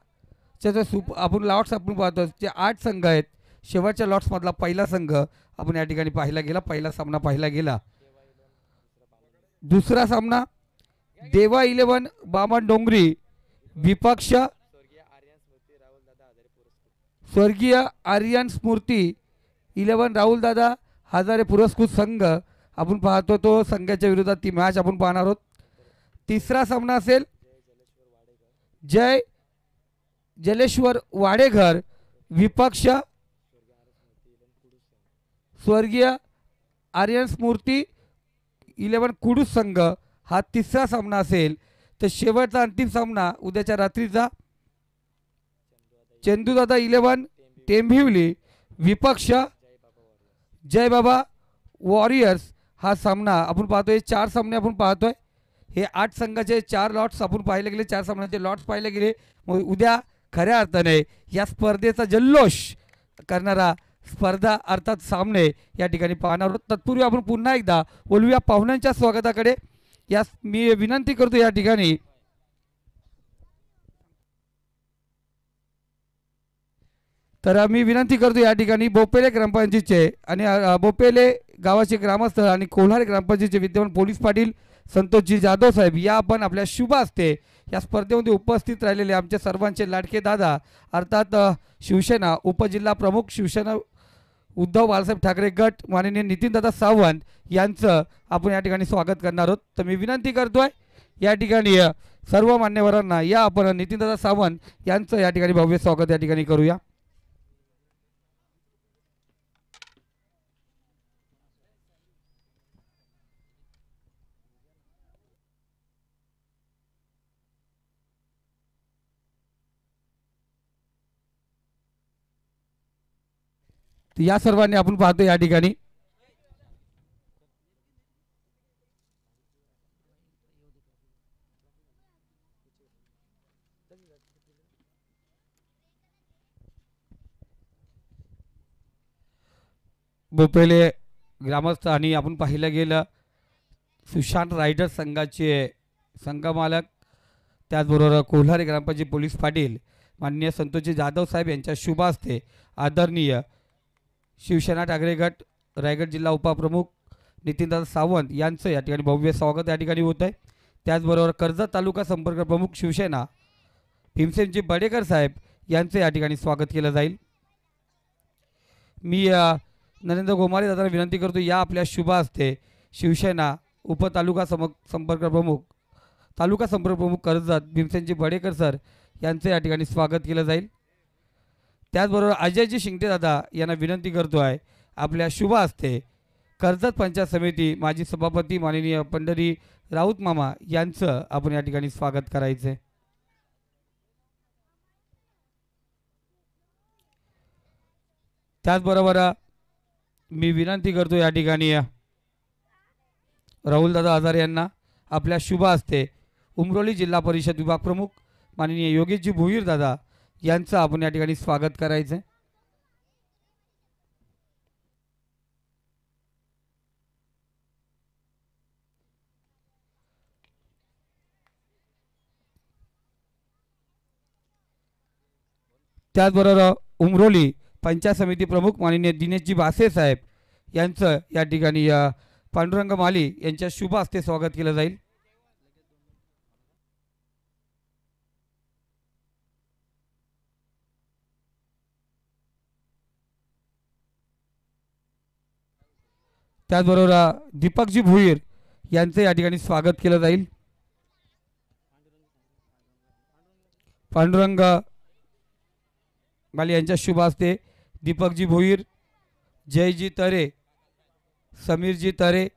Speaker 2: आपण लॉट्स आपण पाहतो जे 8 संघ आहेत शेवटच्या लॉट्समधला पहिला संघ आपण या ठिकाणी पाहिला गेला, पहिला सामना पाहिला गेला. दुसरा सामना देवा 11 बामण डोंगरी विपक्ष स्वर्गीय आर्यन स्मृती 11 राहुलदादा हजारे पुरस्कृत संघ आपण पाहतो, तो संघाच्या विरोधात ती मॅच आपण पाहणार आहोत. तिसरा सामना असेल जय जलेश्वर वाडेघर विपक्ष स्वर्गीय आर्यन स्मृती 11 कुडूस संघ, हा तिसरा सामना असेल. तर शेवटचा अंतिम सामना उद्याच्या रात्रीचा चंदूदादा 11 टेंभिवली विपक्ष जय बाबा वॉरियर्स, हा सामना आपण पाहतोय. 4 सामने आपण पाहतोय. हे 8 संघाचे 4 लॉट्स आपण पाहिले गेले, 4 सामन्याचे लॉट्स पाहिले गेले. मग उद्या खऱ्या अर्थाने या स्पर्धेचा जल्लोष करणारा स्पर्धा अर्थात सामने या ठिकाणी पाहणार आहोत. तत्पूर्वी आपण पुन्हा एकदा बोलूया पाहुण्यांच्या स्वागताकडे. यास मी विनंती करतो या ठिकाणी तर मी विनंती करतो या ठिकाणी बोपेले ग्रामपंचायतीचे आणि बोपेले गावाचे ग्रामस्थ आणि कोल्हार ग्रामपंचायतीचे विद्यमान पोलीस पाटील संतोषजी जाधव साहेब या आपण आपल्या शुभ हस्ते या स्पर्धेमध्ये उपस्थित राहिलेले आमचे सर्वांचे लाडके दादा अर्थात शिवसेना उपजिल्हा प्रमुख शिवसेना उद्धव बाळासाहेब ठाकरे गट माननीय नितीनदादा सावंत यांचं आपण या ठिकाणी स्वागत करणार आहोत. तर मी विनंती करतोय या ठिकाणी सर्व मान्यवरांना या आपण नितीनदादा सावंत यांचं या ठिकाणी भव्य स्वागत या ठिकाणी करूया. या सर्वांनी आपण पाहतो या ठिकाणी बोपेले ग्रामस्थ आणि आपण पाहिलं गेलं सुशांत रायडर संघाचे संघमालक त्याचबरोबर कोल्हार ग्रामपंचायत पोलीस पाटील माननीय संतोषजी जाधव साहेब यांच्या शुभ हस्ते आदरणीय शिवसेना ठाकरे गट रायगड जिल्हा उपप्रमुख नितीनदादा सावंत यांचं या ठिकाणी भव्य स्वागत या ठिकाणी होत आहे. त्याचबरोबर कर्जत तालुका संपर्क प्रमुख शिवसेना भीमसेनजी बडेकर साहेब यांचं या ठिकाणी स्वागत केलं जाईल. मी नरेंद्र गोमारे दादांना विनंती करतो या आपल्या शुभ हस्ते शिवसेना उपतालुका संपर्क प्रमुख कर्जत भीमसेनजी बडेकर सर यांचं या ठिकाणी स्वागत केलं जाईल. त्याचबरोबर अजयजी शिंगटे दादा यांना विनंती करतो आहे आपल्या शुभ हस्ते कर्जत पंचायत समिती माजी सभापती माननीय पंढरी राऊत मामा यांचं आपण या ठिकाणी स्वागत करायचं आहे. त्याचबरोबर मी विनंती करतो या ठिकाणी राहुलदादा हजारे यांना आपल्या शुभ हस्ते उमरोली जिल्हा परिषद विभाग प्रमुख माननीय योगेशजी भोईर दादा यांचं आपण या ठिकाणी स्वागत करायचं आहे. त्याचबरोबर उमरोली पंचायत समिती प्रमुख माननीय दिनेशजी बासे साहेब यांचं या ठिकाणी पांडुरंग माली यांच्या शुभ हस्ते स्वागत केलं जाईल. त्याचबरोबर दीपकजी भोईर यांचं या ठिकाणी स्वागत केलं जाईल. पांडुरंग माली यांच्या शुभ हस्ते दीपकजी भोईर, जयजी तरे, समीरजी तरे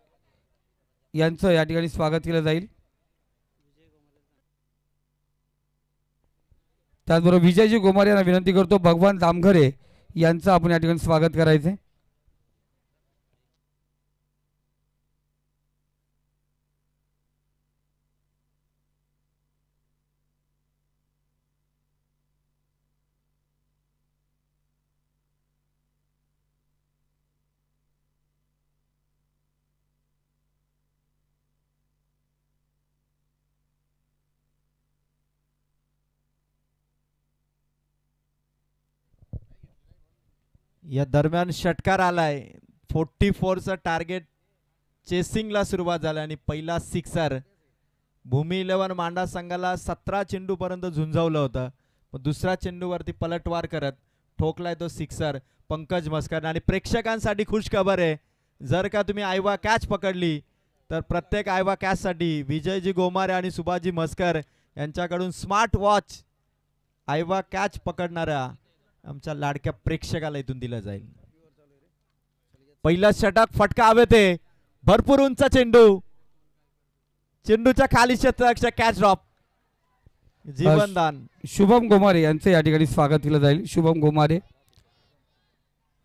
Speaker 2: यांचं या ठिकाणी स्वागत केलं जाईल. त्याचबरोबर विजयजी गोमारे यांना विनंती करतो भगवान जामघरे यांचं आपण या ठिकाणी स्वागत करायचं आहे.
Speaker 1: या दरम्यान षटकार आलाय. 44चं टार्गेट चेसिंगला सुरुवात झाली आणि पहिला सिक्सर. भूमी 11 मांडा संघाला 17 चेंडूपर्यंत झुंजवलं होतं, पण दुसऱ्या चेंडूवरती पलटवार करत ठोकलाय तो सिक्सर पंकज मस्कर. आणि प्रेक्षकांसाठी खुश खबर आहे, जर का तुम्ही आयवा कॅच पकडली तर प्रत्येक आयवा कॅचसाठी विजयजी गोमारे आणि सुभाजी मस्कर यांच्याकडून स्मार्ट वॉच आयवा कॅच पकडणाऱ्या आमच्या लाडक्या प्रेक्षकाला इथून दिलं जाईल. पहिला षटक फटका हवे ते भरपूर उंच चेंडू, चेंडूच्या खाली क्षेत्ररक्षक कॅच ड्रॉप जीवनदान.
Speaker 2: शुभम गोमारे यांचे या ठिकाणी स्वागत केलं जाईल. शुभम गोमारे.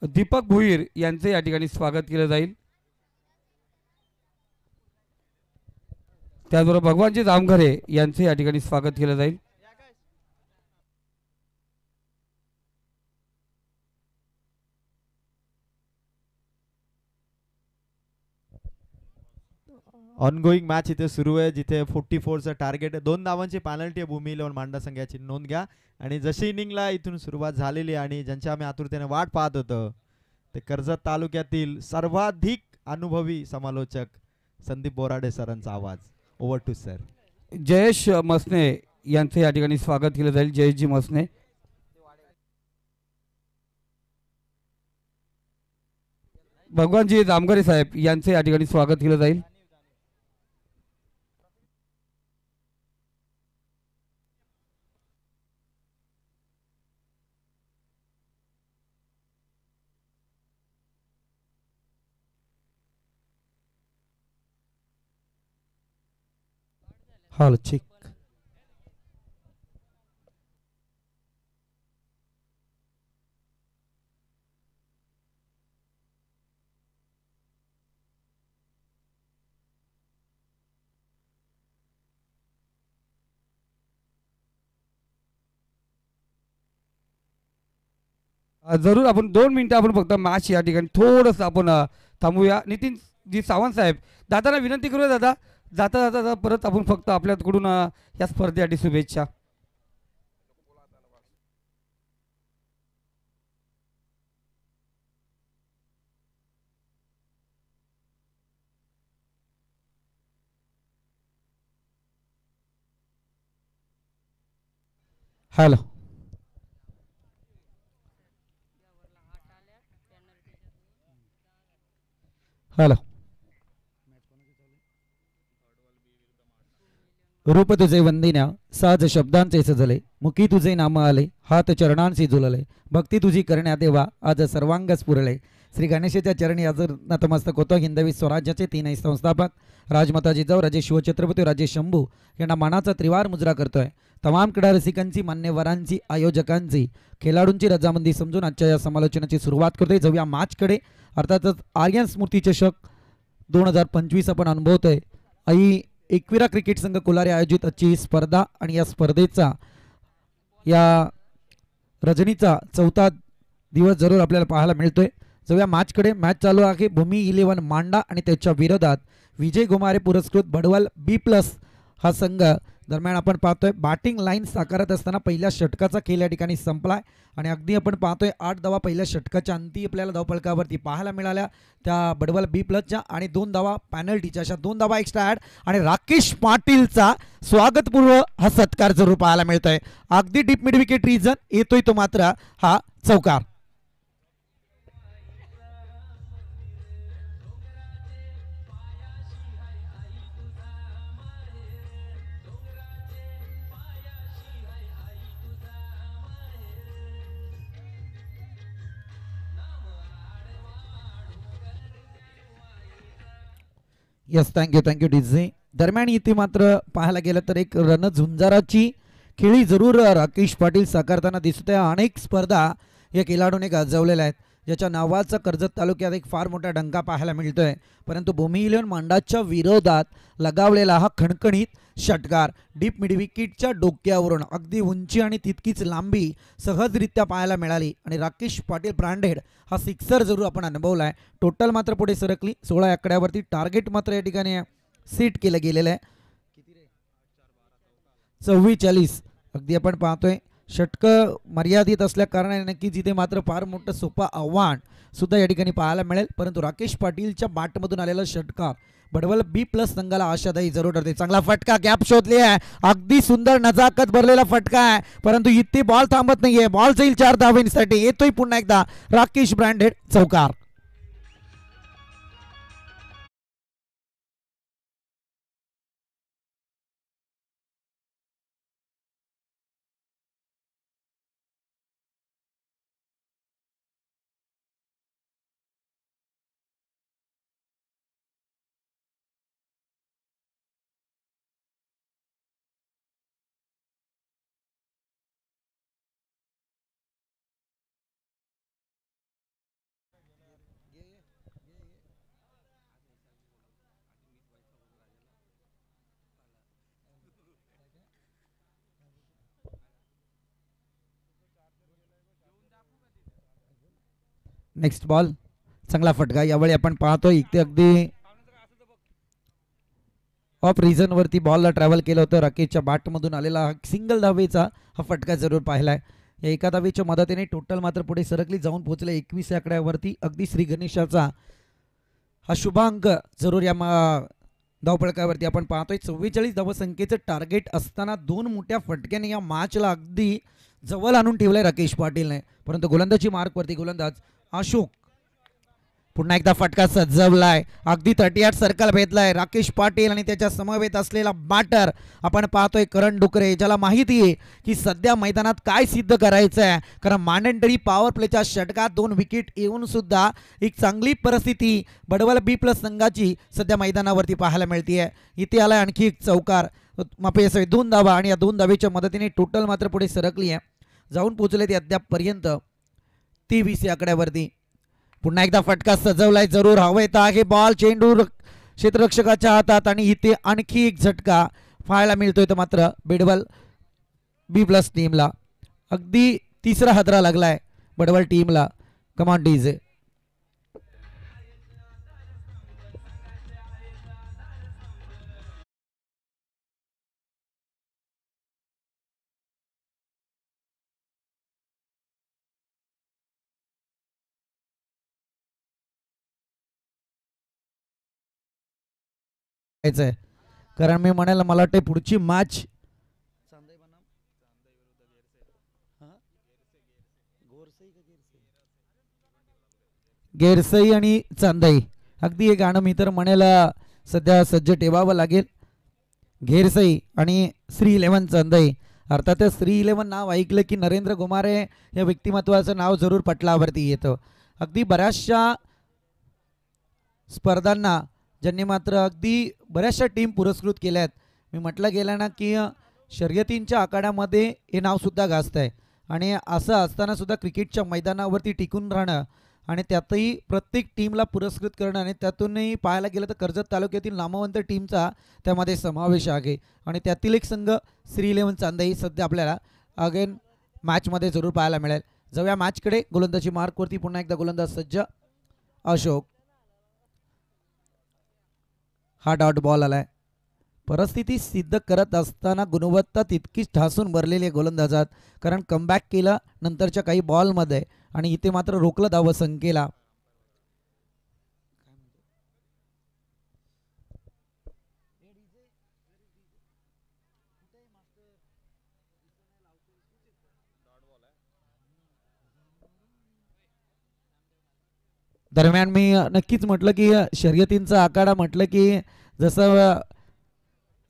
Speaker 2: दीपक भुईर यांचे या ठिकाणी स्वागत केलं जाईल. त्याचबरोबर भगवानजी जामघरे यांचे या ठिकाणी स्वागत केलं जाईल.
Speaker 1: ऑनगोईंग मॅच इथे सुरू आहे, जिथे 44चं टार्गेट आहे. 2 धावांची पॅनल्टी आहे भूमी 11 मांडा संघाची, नोंद घ्या. आणि जशी इनिंगला इथून सुरुवात झालेली आणि ज्यांच्या आम्ही आतुरतेने वाट पाहत होतो ते कर्जत तालुक्यातील सर्वाधिक अनुभवी समालोचक संदीप बोराडे सरांचा आवाज. Over to sir.
Speaker 2: Jayesh Masne यांचे या ठिकाणी स्वागत केलं जाईल. जयेशजी मसने. भगवानजी जामघरे साहेब यांचे या ठिकाणी स्वागत केलं जाईल. Hello check. जरूर आपण 2 मिनिटं आपण फक्त मॅच या ठिकाणी थोडंसं आपण थांबूया. नितीन जी सावंत साहेब, दादाला विनंती करूया दादा, जाता जाता परत आपण फक्त आपल्याकडून या स्पर्धेसाठी शुभेच्छा. हॅलो. हॅलो.
Speaker 3: रूप तुझे वंदिन्या सहज शब्दांचे सजले, मुखी तुझे नाम आले, हात चरणांशी झुलले, भक्ती तुझी करण्या देवा आज सर्वांग स्फुरले. श्री गणेशाच्या चरणी आज नतमस्तक होतो. हिंदवी स्वराज्याचे 3 संस्थापक राजमाता जिजाऊ, राजे शिवछत्रपती, राजे शंभू यांना मानाचा त्रिवार मुजरा करतोय. तमाम क्रीडा रसिकांची, मान्यवरांची, आयोजकांची, खेळाडूंची रजामंदी समजून आजच्या या समालोचनाची सुरुवात करतोय. जाऊया मॅचकडे. अर्थातच आर्यन स्मृती चषक 2025 आपण अनुभवतोय. आई एकविरा क्रिकेट संघ कोलारे आयोजित आजची ही स्पर्धा आणि या स्पर्धेचा या रजनीचा 4था दिवस जरूर आपल्याला पाहायला मिळतोय. जाऊया मॅचकडे. मॅच चालू आहे भूमी 11 मांडा आणि त्याच्या विरोधात विजय गोमारे पुरस्कृत बडवाल B+ हा संघ. दरम्यान आपण पाहतोय बॅटिंग लाईन साकारत असताना पहिल्या षटकाचा खेळ या ठिकाणी संपलाय आणि अगदी आपण पाहतोय 8 धावा पहिल्या षटकाच्या अंती आपल्याला धावफलकावरती पाहायला मिळाल्या त्या बडवाल B+च्या आणि 2 धावा पॅनल्टीच्या, अशा 2 धावा एक्स्ट्रा ॲड आणि राकेश पाटीलचा स्वागतपूर्व हा सत्कार जरूर पाहायला मिळतोय. अगदी डीप मिड विकेट रिजन येतोय तो मात्र हा चौकार. Yes, thank you DJ. दरम्यान इथे मात्र पाहायला गेलं तर एक रणझुंजाराची खेळी जरूर राकेश पाटील साकारताना दिसत आहे. अनेक स्पर्धा या खेळाडूने गाजवलेल्या आहेत, ज्याच्या नावाचा कर्जत तालुक्यात एक फार मोठा डंका पाहायला मिळतोय. परंतु भूमी 11 मांडाच्या विरोधात लगावलेला हा खणखणीत षटकार डीप मिड विकेटच्या डोक्यावरून अगदी उंची आणि तितकीच लांबी सहजरित्या पाहायला मिळाली आणि राकेश पाटील ब्रँडेड हा सिक्सर जरूर आपण अनुभवलाय. टोटल मात्र पुढे सरकली 16 आकड्यावरती. टार्गेट मात्र या ठिकाणी सेट केलं गेलेलं आहे 44. अगदी आपण पाहतोय षटकं मर्यादित असल्या कारणाने नक्कीच इथे मात्र फार मोठं सोपं आव्हान सुद्धा या ठिकाणी पाहायला मिळेल, परंतु राकेश पाटीलच्या बॅटमधून आलेला षटकार बडवल बी प्लस संघाला आशादायी जरूर ठरते. चांगला फटका, गॅप शोधली आहे, अगदी सुंदर नजाकत भरलेला फटका आहे, परंतु इथे बॉल थांबत नाहीये. बॉल जाईल 4 धावांसाठी. येतोय पुन्हा एकदा राकेश ब्रँडेड चौकार. नेक्स्ट बॉल, चांगला फटका. यावेळी आपण पाहतोय इथे अगदी ऑफ रिझन वरती बॉलला ट्रॅव्हल केलं होतं. राकेशच्या बॅटमधून आलेला सिंगल धावेचा हा फटका जरूर पाहिलाय. या एका धावेच्या मदतीने टोटल मात्र पुढे सरकली जाऊन पोहोचले 21 आकड्यावरती. अगदी श्री गणेशाचा हा शुभांक जरूर या धावफलकावरती आपण पाहतोय. 44 धावसंख्येचं टार्गेट असताना 2 मोठ्या फटक्याने या मॅचला अगदी जवळ आणून ठेवलंय राकेश पाटीलने, परंतु गोलंदाजी मार्कवरती गोलंदाज अशोक पुन्हा एकदा फटका सजवलाय. अगदी 38 सर्कल भेटलाय. राकेश पाटील आणि त्याच्या समवेत असलेला बॅटर आपण पाहतोय करण डुकरे, ज्याला माहिती आहे की सध्या मैदानात काय सिद्ध करायचं आहे, कारण मॅन्डेटरी पॉवर प्लेच्या षटकात 2 विकेट येऊन सुद्धा एक चांगली परिस्थिती बडवल बी प्लस संघाची सध्या मैदानावरती पाहायला मिळते. इथे आलाय आणखी एक चौकार, माफी असावी 2 धावा, आणि या 2 धावेच्या मदतीने टोटल मात्र पुढे सरकली आहे. जाऊन पोहोचले ते अद्यापपर्यंत 23 आकड्यावरती. पुन्हा एकदा फटका सजवलाय जरूर. हवेत आहे बॉल, चेंडू क्षेत्ररक्षकाच्या हातात, आणि इथे आणखी एक झटका पाहायला मिळतोय. तर मात्र बेडवल बी प्लस टीमला अगदी तिसरा हादरा लागलाय बडवल टीमला. Command DJ. कारण मी म्हणाला मला वाटते पुढची मॅच गेरसई आणि चांदाई. अगदी हे गाणं मी तर म्हणायला सध्या सज्ज ठेवावं लागेल. घेरसई आणि श्री 11 चांदाई. अर्थातच श्री 11 नाव ऐकलं की नरेंद्र गुमारे या व्यक्तिमत्वाचं नाव जरूर पटलावरती येतं. अगदी बऱ्याचशा स्पर्धांना ज्यांनी मात्र अगदी बऱ्याचशा टीम पुरस्कृत केल्या आहेत. मी म्हटलं गेलं ना की शर्यतींच्या आखाड्यामध्ये हे नावसुद्धा गाजत आहे, आणि असं असताना सुद्धा क्रिकेटच्या मैदानावरती टिकून राहणं आणि त्यातही प्रत्येक टीमला पुरस्कृत करणं, आणि त्यातूनही पाहायला गेलं तर कर्जत तालुक्यातील नामवंत टीमचा त्यामध्ये समावेश आहे. आणि त्यातील एक संघ श्री 11 चांदाई सध्या आपल्याला अगेन मॅचमध्ये जरूर पाहायला मिळेल. जाऊया मॅचकडे. गोलंदाजी मार्कवरती पुन्हा एकदा गोलंदाज सज्ज अशोक. हा डॉट बॉल आलाय. परिस्थिती सिद्ध करत असताना गुणवत्ता तितकीच ठासून भरलेली गोलंदाजात, कारण कमबॅक केला नंतरच्या काही बॉलमध्ये, आणि इथे मात्र रोखलं धावसंख्येला. दरम्यान मी नक्कीच म्हटलं की शर्यतींचा आखाडा म्हटलं की जसं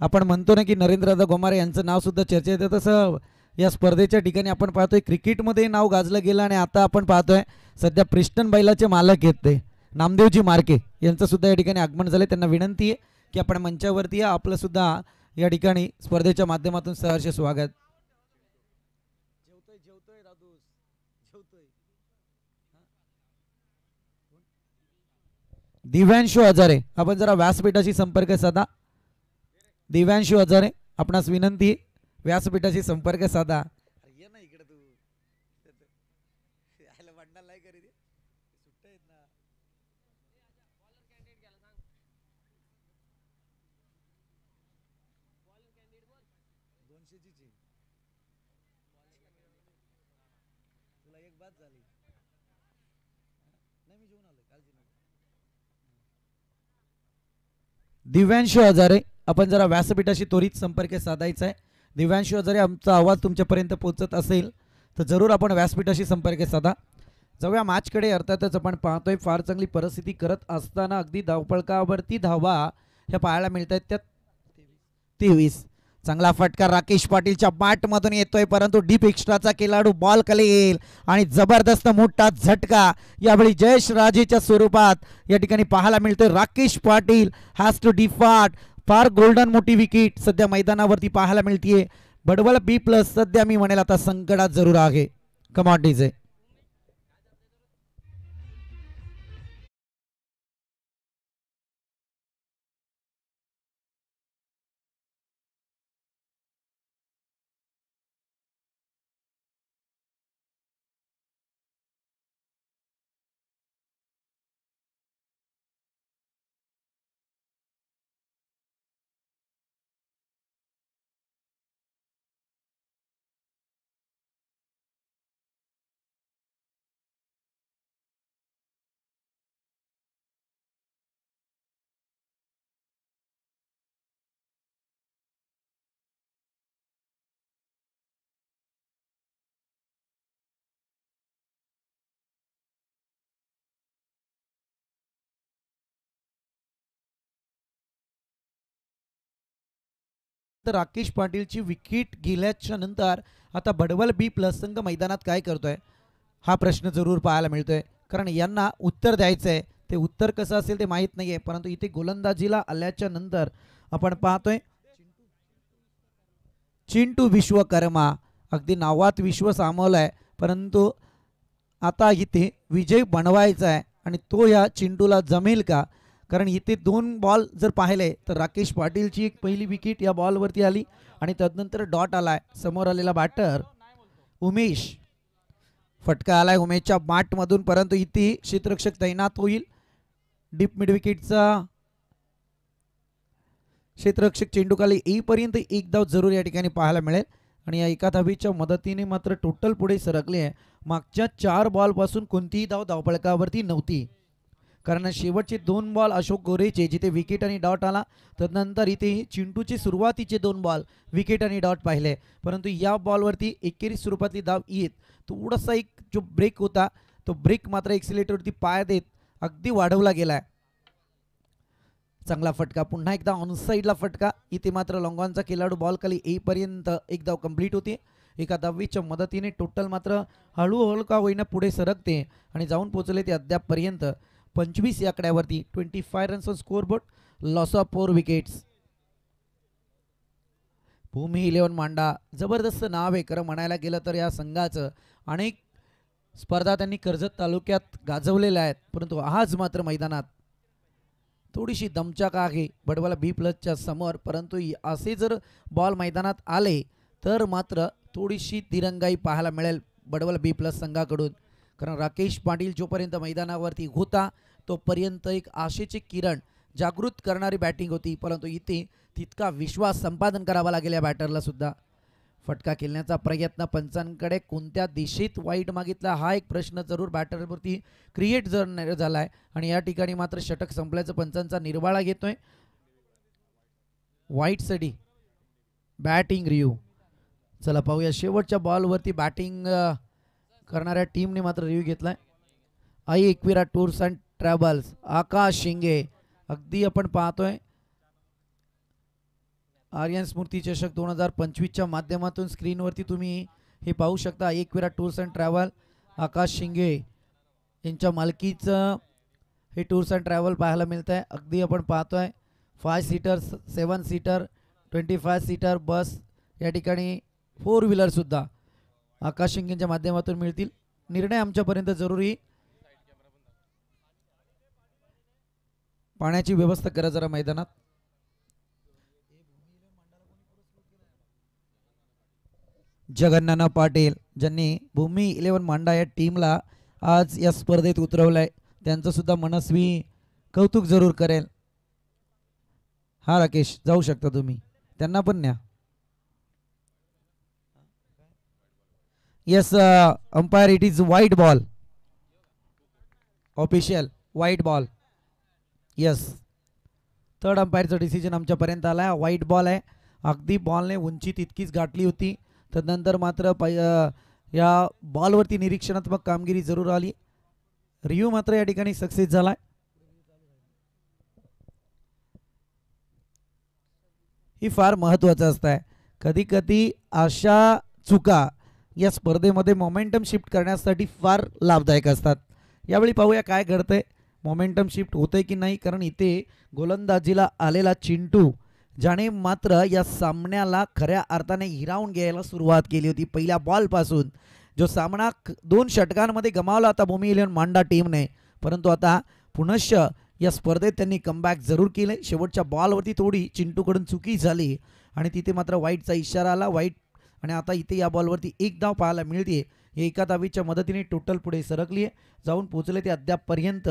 Speaker 3: आपण म्हणतो ना की नरेंद्रदादा गोमारे यांचं नाव सुद्धा चर्चेत येतं, तसं या स्पर्धेच्या ठिकाणी आपण पाहतोय क्रिकेटमध्ये नाव गाजलं गेलं. आणि आता आपण पाहतोय सध्या प्रिस्टन बैलाचे मालक आहेत ते नामदेवजी मार्के यांचं सुद्धा या ठिकाणी आगमन झाले. त्यांना विनंती आहे की आपण मंचावरती या, आपलं सुद्धा या ठिकाणी स्पर्धेच्या माध्यमातून सहर्ष स्वागत. दिव्यांशू हजारे, आपण जरा व्यासपीठाशी संपर्क साधा. दिव्यांशू हजारे, आपणास विनंती, व्यासपीठाशी संपर्क साधा. दिव्यांशू हजारे, आपण जरा व्यासपीठाशी त्वरित संपर्क साधायचा आहे. दिव्यांशू हजारे, आमचा आवाज तुमच्यापर्यंत पोहोचत असेल तर जरूर आपण व्यासपीठाशी संपर्क साधा. जाऊया मॅचकडे. अर्थातच आपण पाहतोय फार चांगली परिस्थिती करत असताना अगदी धावपळकावरती धावा ह्या पाहायला मिळत आहेत. त्यात 23 चांगला फटका राकेश पाटीलच्या बॅटमधून येतोय, परंतु डीप एक्स्ट्राचा खेळाडू बॉल खाली येईल आणि जबरदस्त मोठा झटका यावेळी जयेश राजेच्या स्वरूपात या ठिकाणी पाहायला मिळतोय. Rakesh Patil has to depart. फार गोल्डन मोठी विकेट सध्या मैदानावरती पाहायला मिळतीये. बडवल B+ सध्या मी म्हणेल आता संकटात जरूर आहे. Come on DJ. तर राकेश पाटीलची विकेट गेल्याच्या नंतर आता बडवल B+ संघ मैदानात काय करतोय हा प्रश्न जरूर पाहायला मिळतोय. कारण यांना उत्तर द्यायचं आहे. ते उत्तर कसं असेल ते माहीत नाहीये, परंतु इथे गोलंदाजीला आल्याच्या नंतर आपण पाहतोय चिंटू विश्वकर्मा. अगदी नावात विश्व सामावलंय, परंतु आता इथे विजय बनवायचा आहे आणि तो या चिंटूला जमेल का? कारण इथे 2 बॉल जर पाहिले तर राकेश पाटीलची एक पहिली विकेट या बॉलवरती आली आणि त्यानंतर डॉट आलाय. समोर आलेला बॅटर उमेश, फटका आलाय उमेशच्या बॅटमधून, परंतु इथे क्षेत्ररक्षक तैनात होईल. डीप मिड विकेटचा क्षेत्ररक्षक चेंडूखाली येईपर्यंत एक धाव जरूर या ठिकाणी पाहायला मिळेल आणि या एका धावीच्या मदतीने मात्र टोटल पुढे सरकले आहे. मागच्या 4 बॉलपासून कोणतीही धाव धावपळकावरती नव्हती, कारण शेवटचे 2 बॉल अशोक गोरेचे जिथे विकेट आणि डॉट आला, तदनंतर इथे चिंटूचे सुरुवातीचे 2 बॉल विकेट आणि डॉट पाहिले, परंतु या बॉलवरती एकेरी स्वरूपातली धाव येत थोडासा एक जो ब्रेक होता तो ब्रेक मात्र एक्सिलेटरवरती पाय देत अगदी वाढवला गेलाय. चांगला फटका, पुन्हा एकदा ऑनसाईडला फटका. इथे मात्र लॉंगॉनचा खेळाडू बॉल खाली येईपर्यंत एक धाव कंप्लीट होते. एका धावीच्या मदतीने टोटल मात्र हळूहळू का होईना पुढे सरकते आणि जाऊन पोहोचले ते अद्यापपर्यंत 25 या आकड्यावरती. 25 runs on scoreboard, loss of 4 wickets. भूमी 11 मांडा जबरदस्त नाव आहे खरं म्हणायला गेलं तर या संघाचं. अनेक स्पर्धा त्यांनी कर्जत तालुक्यात गाजवलेल्या आहेत, परंतु आज मात्र मैदानात थोडीशी दमचाक आहे बडवाला B+ समोर. परंतु असे जर बॉल मैदानात आले तर मात्र थोडीशी तिरंगाई पाहायला मिळेल बडवाला B+ संघाकडून. कारण राकेश पाटील जोपर्यंत मैदानावरती होता तोपर्यंत एक आशेचे किरण जागृत करणारी बॅटिंग होती, परंतु इथे तितका विश्वास संपादन करावा लागेल या बॅटरला सुद्धा. फटका खेळण्याचा प्रयत्न पंचांकडे कोणत्या दिशेत वाईट मागितला हा एक प्रश्न जरूर बॅटरवरती क्रिएट जर झालाय आणि या ठिकाणी मात्र षटक संपल्याचं पंचांचा निर्वाळा घेतोय. वाईट साठी बॅटिंग रिव्ह्यू. चला पाहूया शेवटच्या बॉलवरती बॅटिंग करणाऱ्या टीमने मात्र रिव्ह्यू घेतलाय. आई एकविरा टूर्स अँड ट्रॅव्हल्स, आकाश शिंगे. अगदी आपण पाहतोय आर्यन स्मृती चषक 2025च्या माध्यमातून स्क्रीनवरती तुम्ही हे पाहू शकता. एकविरा टूर्स अँड ट्रॅव्हल, आकाश शिंगे यांच्या मालकीचं हे टूर्स अँड ट्रॅव्हल पाहायला मिळत आहे. अगदी आपण पाहतोय 5 सीटर, 7 सीटर, 25 सीटर बस, या ठिकाणी 4 व्हीलर सुद्धा आकाश शिंगेच्या माध्यमातून मिळतील. निर्णय आमच्यापर्यंत जरुरी. पाण्याची व्यवस्था करा जरा मैदानात. जगन्नाथ पाटील ज्यांनी भूमी 11 मांडा या टीमला आज या स्पर्धेत उतरवलंय त्यांचं सुद्धा मनस्वी कौतुक जरूर करेल. हा राकेश जाऊ शकता तुम्ही, त्यांना पण न्या. येस अंपायर इट इज वाईट बॉल ऑफिशियल वाईट बॉल येस थर्ड अंपायरचं डिसिजन आमच्यापर्यंत आला आहे वाईट बॉल आहे अगदी बॉलने उंची तितकीच गाठली होती तदनंतर मात्र या बॉलवरती निरीक्षणात्मक कामगिरी जरूर आली रिव्ह्यू मात्र या ठिकाणी सक्सेस झालाय ही फार महत्त्वाचं असतं आहे कधी कधी अशा चुका या स्पर्धेमध्ये मोमेंटम शिफ्ट करण्यासाठी फार लाभदायक असतात यावेळी पाहूया काय घडतंय मोमेंटम शिफ्ट होतंय की नाही कारण इथे गोलंदाजीला आलेला चिंटू ज्याने मात्र या सामन्याला खऱ्या अर्थाने हिरावून घ्यायला सुरुवात केली होती पहिल्या बॉलपासून जो सामना 2 षटकांमध्ये गमावला होता भूमी इलेव्हन मांडा टीमने परंतु आता पुनश्च या स्पर्धेत त्यांनी कमबॅक जरूर केले शेवटच्या बॉलवरती थोडी चिंटूकडून चुकी झाली आणि तिथे मात्र वाईटचा इशारा आला वाईट आणि आता इथे या बॉलवरती 1 धाव पाहायला मिळते एका धावीच्या मदतीने टोटल पुढे सरकली जाऊन पोहोचले ते अद्यापपर्यंत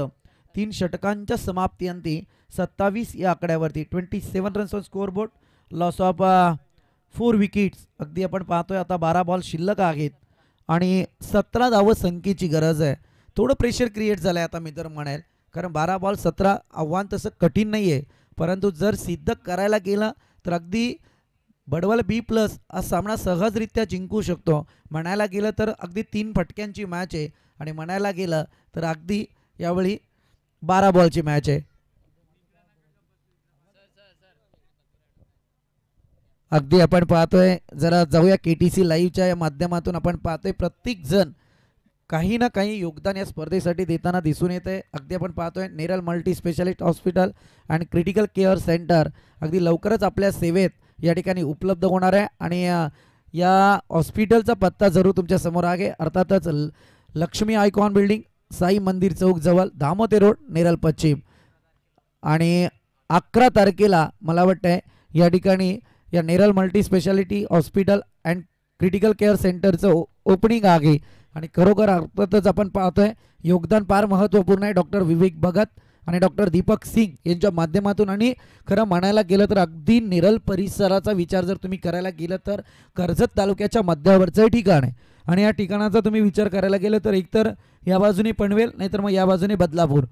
Speaker 3: 3 षटकांच्या समाप्तीअंती 27 या आकड्यावरती 27 runs on score board loss of 4 wickets अगदी आपण पाहतोय आता 12 बॉल शिल्लक आहेत आणि 17 धाव संख्येची गरज आहे थोडं प्रेशर क्रिएट झालं आहे आता मी तर म्हणेल कारण 12 बॉल 17 आव्हान तसं कठीण नाही आहे परंतु जर सिद्ध करायला गेलं तर अगदी बडवल B+ हा सामना सहजरित्या जिंकू शकतो म्हणायला गेलं तर अगदी 3 फटक्यांची मॅच आहे आणि म्हणायला गेलं तर अगदी यावेळी 12 बॉलची मॅच आहे अगदी आपण पाहतोय जरा जाऊया KTC लाईव्हच्या या माध्यमातून आपण पाहतोय प्रत्येक जण काही ना काही योगदान या स्पर्धेसाठी देताना दिसून येते अगदी आपण पाहतोय Neral multi specialist hospital and critical care centre अगदी लवकरच आपल्या सेवेत या ठिकाणी उपलब्ध होणार आहे आणि या हॉस्पिटलचा पत्ता जरूर तुमच्या समोर आहे अर्थातच लक्ष्मी आयकॉन बिल्डिंग साई मंदिर चौक जवळ दामोते रोड नेरल पश्चिम आणि 11 तारखेला मला वाटतंय या ठिकाणी या Neral multi speciality hospital and critical care सेंटरचं ओपनिंग आहे आणि खरोखर अर्थातच आपण पाहतोय योगदान फार महत्त्वपूर्ण आहे डॉक्टर विवेक भगत आणि डॉक्टर दीपक सिंग यांच्या माध्यमातून आणि खरं म्हणायला गेलं तर अगदी नेरल परिसराचा विचार जर तुम्ही करायला गेलं तर कर्जत तालुक्याच्या मध्यावरचं ठिकाण आहे आणि या ठिकाणाचा तुम्ही विचार करायला गेलं तर एकतर या बाजूने पनवेल नाहीतर मग या बाजूने बदलापूर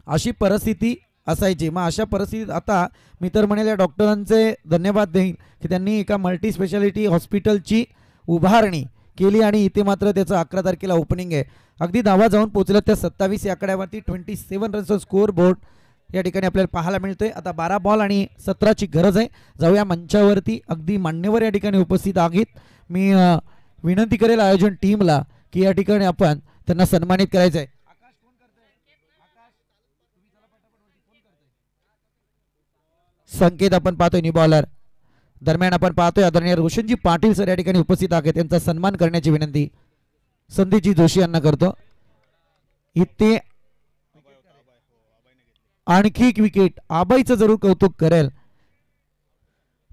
Speaker 3: अशी परिस्थिती असायची मग अशा परिस्थितीत आता मी तर म्हणेल या डॉक्टरांचे धन्यवाद देईन की त्यांनी एका मल्टी स्पेशालिटी हॉस्पिटलची उभारणी केली आणि इथे मात्र त्याचं 11 तारखेला ओपनिंग आहे अगदी धावा जाऊन पोहोचलं त्या 27 या आकड्यावरती 27 रन्स स्कोअर बोर्ड या ठिकाणी आपल्याला पाहायला मिळतोय आता 12 बॉल आणि 17ची गरज आहे जाऊया मंचावरती अगदी मान्यवर या ठिकाणी उपस्थित आहेत मी विनंती करेल आयोजन टीमला की या ठिकाणी आपण त्यांना सन्मानित करायचं आहे संकेत आपण पाहतोय न्यू बॉलर दरम्यान आपण पाहतोय आदरणीय रोशनजी पाटील सर या ठिकाणी उपस्थित आहेत त्यांचा सन्मान करण्याची विनंती संदीपजी जोशी यांना करतो इथे आणखी एक विकेट आबाईचं जरूर कौतुक करेल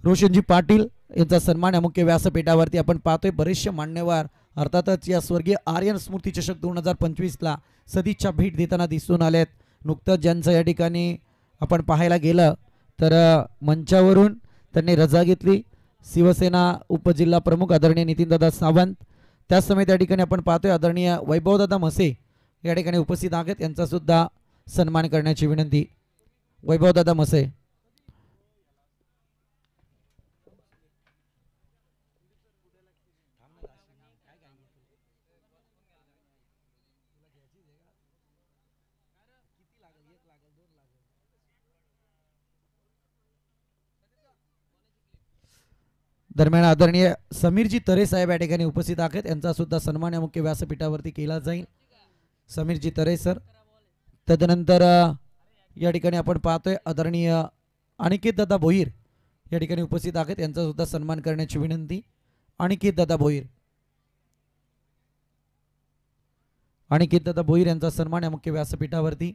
Speaker 3: रोशनजी पाटील यांचा सन्मान या मुख्य व्यासपीठावरती आपण पाहतोय बरेचसे मान्यवर अर्थातच या स्वर्गीय आर्यन स्मृती चषक 2025ला सदिच्छा भेट देताना दिसून आलेत नुकतंच ज्यांचं या ठिकाणी आपण पाहायला गेलं तर मंचावरून त्यांनी रजा घेतली शिवसेना उपजिल्हा प्रमुख आदरणीय नितीनदादा सावंत त्याच समय त्या ठिकाणी आपण पाहतोय आदरणीय वैभवदादा म्हसे या ठिकाणी उपस्थित आहेत यांचा सुद्धा सन्मान करण्याची विनंती वैभवदादा म्हसे दरम्यान आदरणीय समीरजी तरे साहेब या ठिकाणी उपस्थित आहेत यांचा सुद्धा सन्मान या मुख्य व्यासपीठावरती केला जाईल समीरजी तरे सर तदनंतर या ठिकाणी आपण पाहतोय आदरणीय अनिकेत दादा भोईर या ठिकाणी उपस्थित आहेत यांचा सुद्धा सन्मान करण्याची विनंती अनिकेत दादा भोईर यांचा सन्मान या मुख्य व्यासपीठावरती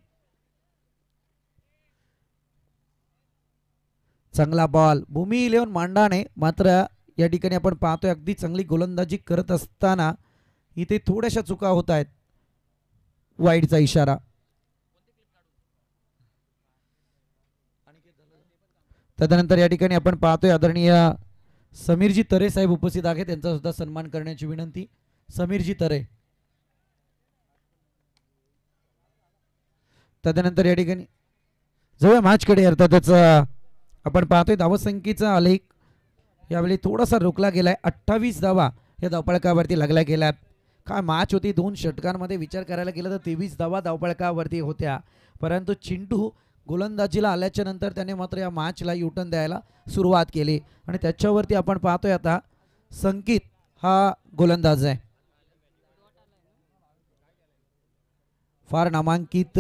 Speaker 3: चांगला बॉल भूमी इलेव्हन मांडाने मात्र या ठिकाणी आपण पाहतोय अगदी चांगली गोलंदाजी करत असताना इथे थोड्याशा चुका होत आहेत वाईडचा इशारा तदनंतर या ठिकाणी आपण पाहतोय आदरणीय समीरजी तरे साहेब उपस्थित आहेत त्यांचा सुद्धा सन्मान करण्याची विनंती समीरजी तरे. त्यानंतर या ठिकाणी जवळ मॅचकडे अर्थातच आपण पाहतोय धावसंख्येचा आलेख यावेळी थोडासा रोखला गेलाय. 28 धावा या धावपळकावरती लागल्या गेल्यात. काय मॅच होती, 2 षटकांमध्ये विचार करायला गेला तर 23 धावा धावपळकावरती होत्या. परंतु चिंटू गोलंदाजीला आल्याच्या नंतर त्याने मात्र या मॅचला युटर्न द्यायला सुरुवात केली आणि त्याच्यावरती आपण पाहतोय आता संकित हा गोलंदाज आहे. फार नामांकित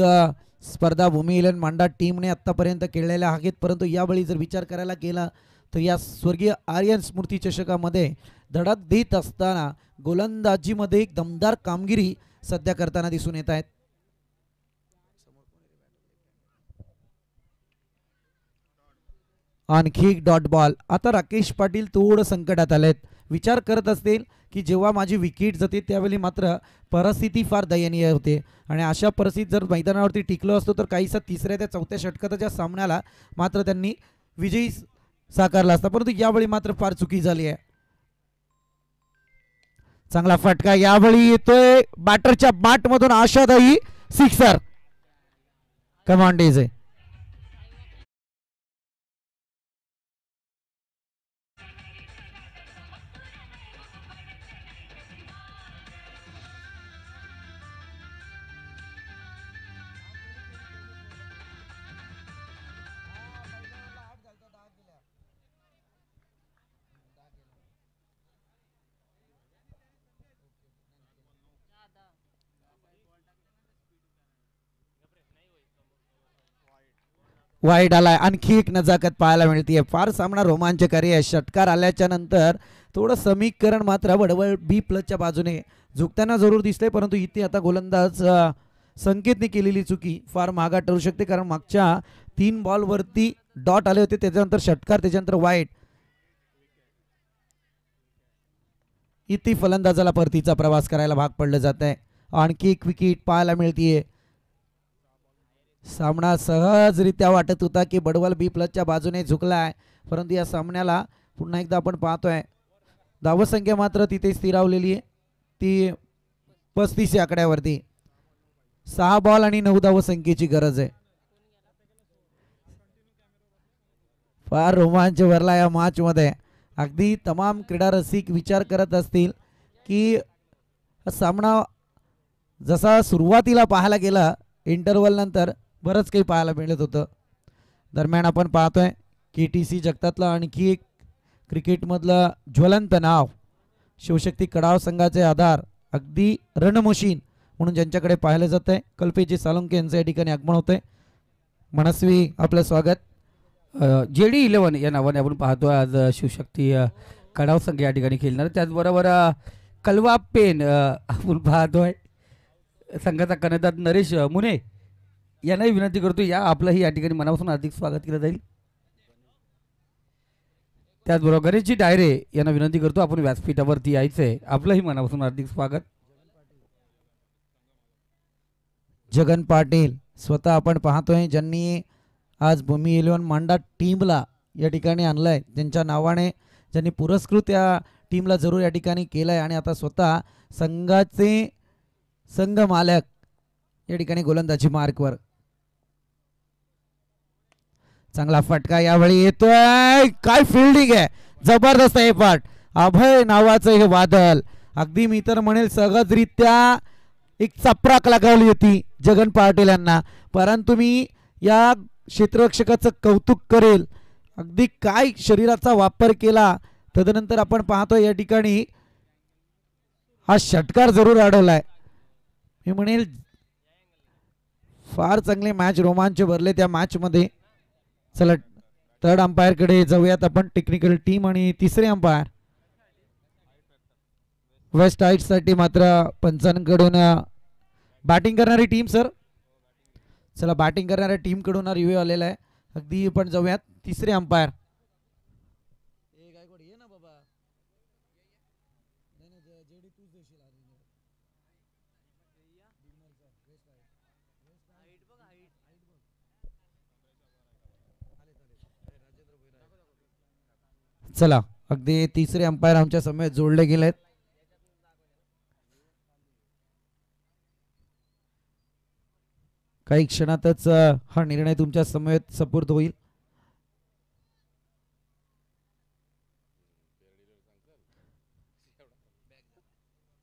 Speaker 3: स्पर्धा भूमी इलेव्हन मांडा टीमने आतापर्यंत खेळलेल्या आहेत. परंतु यावेळी जर विचार करायला गेला तर या स्वर्गीय आर्यन स्मृती चषकामध्ये धडक देत असताना गोलंदाजीमध्ये एक दमदार कामगिरी सध्या करताना दिसून येत आहेत. आणखी एक डॉट बॉल. आता राकेश पाटील थोडं संकटात आलेत. विचार करत असतील की जेव्हा माझी विकेट जाते त्यावेळी मात्र परिस्थिती फार दयनीय होते आणि अशा परिस्थितीत जर मैदानावरती टिकलो असतो तर काहीसा तिसऱ्या त्या चौथ्या षटकाच्या सामन्याला मात्र त्यांनी विजयी साकारला असता. परंतु यावेळी मात्र फार चुकी झाली आहे. चांगला फटका यावेळी येतोय बॅटरच्या बॅटमधून आशादायी सिक्सर. कमांड इज आहे. वाईट आलाय. आणखी एक नजाकत पाहायला मिळते. फार सामना रोमांचकारी आहे. षटकार आल्याच्या नंतर थोडं समीकरण मात्र वडवळ बी प्लसच्या बाजूने झुकताना जरूर दिसते. परंतु इथे आता गोलंदाज संकेतने केलेली चुकी फार महागा ठरू शकते. कारण मागच्या 3 बॉलवरती डॉट आले होते, त्याच्यानंतर षटकार, त्याच्यानंतर वाईट. इथे फलंदाजाला परतीचा प्रवास करायला भाग पडलं जात आहे. आणखी एक विकेट पाहायला मिळतीये. सामना सहजरित्या वाटत होता की बडवल बी प्लसच्या बाजूने झुकलाय. परंतु या सामन्याला पुन्हा एकदा आपण पाहतोय धावसंख्या मात्र तिथे स्थिरावलेली आहे. ती 35 आकड्यावरती. 6 बॉल आणि 9 धावसंख्येची गरज आहे. फार रोमांच भरला या मॅच मध्ये. अगदी तमाम क्रीडा रसिक विचार करत असतील की सामना जसा सुरुवातीला पाहायला गेला इंटरव्हल नंतर बरंच काही पाहायला मिळत होतं. दरम्यान आपण पाहतोय KTC जगतातला आणखी एक क्रिकेटमधलं ज्वलंत नाव, शिवशक्ती कडाव संघाचे आधार, अगदी रणमशीन म्हणून ज्यांच्याकडे पाहिलं जात आहे, कल्पेजी सालुंके यांचं या ठिकाणी आगमन होतंय. मनस्वी आपलं स्वागत.
Speaker 2: JD 11 या नावाने आपण पाहतो आज शिवशक्ती कडाव संघ या ठिकाणी खेळणार. त्याचबरोबर कलवा पेन आपण पाहतोय संघाचा कर्णधार नरेश मुने यांनाही विनंती करतो या आपलंही या ठिकाणी मनापासून हार्दिक स्वागत केलं जाईल. त्याचबरोबर गणेशजी डायरे यांना विनंती करतो आपण व्यासपीठावरती यायचंय, आपलंही मनापासून हार्दिक स्वागत.
Speaker 3: जगन पाटील स्वतः आपण पाहतोय ज्यांनी आज भूमी इलेव्हन मांडा टीमला या ठिकाणी आणलंय, त्यांच्या नावाने ज्यांनी पुरस्कृत या टीमला जरूर या ठिकाणी केलंय आणि आता स्वतः संघाचे संघ मालक या ठिकाणी गोलंदाजी मार्कवर. चांगला फटका यावेळी येतोय. काय फिल्डिंग आहे, जबरदस्त आहे पाठ. अभय नावाचं हे वादळ अगदी मी तर म्हणेल सहजरित्या एक चपराक लगावली होती जगन पाटील यांना. परंतु मी या क्षेत्ररक्षकाचं कौतुक करेल, अगदी काय शरीराचा वापर केला. तदनंतर आपण पाहतो या ठिकाणी हा षटकार जरूर अडवलाय. मी म्हणेल फार चांगले मॅच, रोमांच भरले त्या मॅच मध्ये. चला थर्ड अंपायर कडे जाऊयात आपण, टेक्निकल टीम आणि तिसरे अंपायर. वेस्ट हाईट साठी मात्र पंचांकडून बॅटिंग करणारी टीम. सर चला बॅटिंग करणाऱ्या टीम कडून रिव्ह्यू आलेला आहे. अगदी पण जाऊयात तिसरे अंपायर. चला अगदी तिसरे अंपायर आमच्या समेत जोडले गेलेत. काही क्षणातच हा निर्णय तुमच्या समवेत सपूर्द होईल.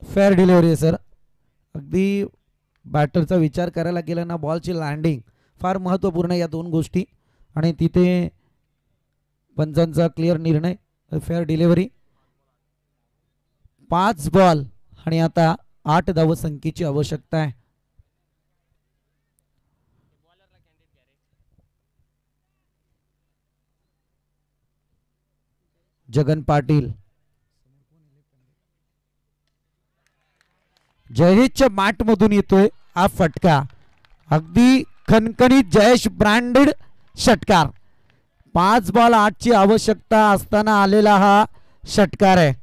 Speaker 3: फेअर डिलिव्हरी आहे सर. अगदी बॅटरचा विचार करायला गेला ना, बॉलची लँडिंग फार महत्त्वपूर्ण या दोन गोष्टी, आणि तिथे पंचांचा क्लिअर निर्णय, फेअर डिलिव्हरी. 5 बॉल आणि आता 8 धावसंख्येची आवश्यकता आहे. जगन पाटील जयेशच्या मॅट मधून येतोय हा फटका. अगदी खणखणीत जयेश ब्रँडेड षटकार. 5 बॉल 8 ची आवश्यकता असताना आलेला हा षटकार आहे.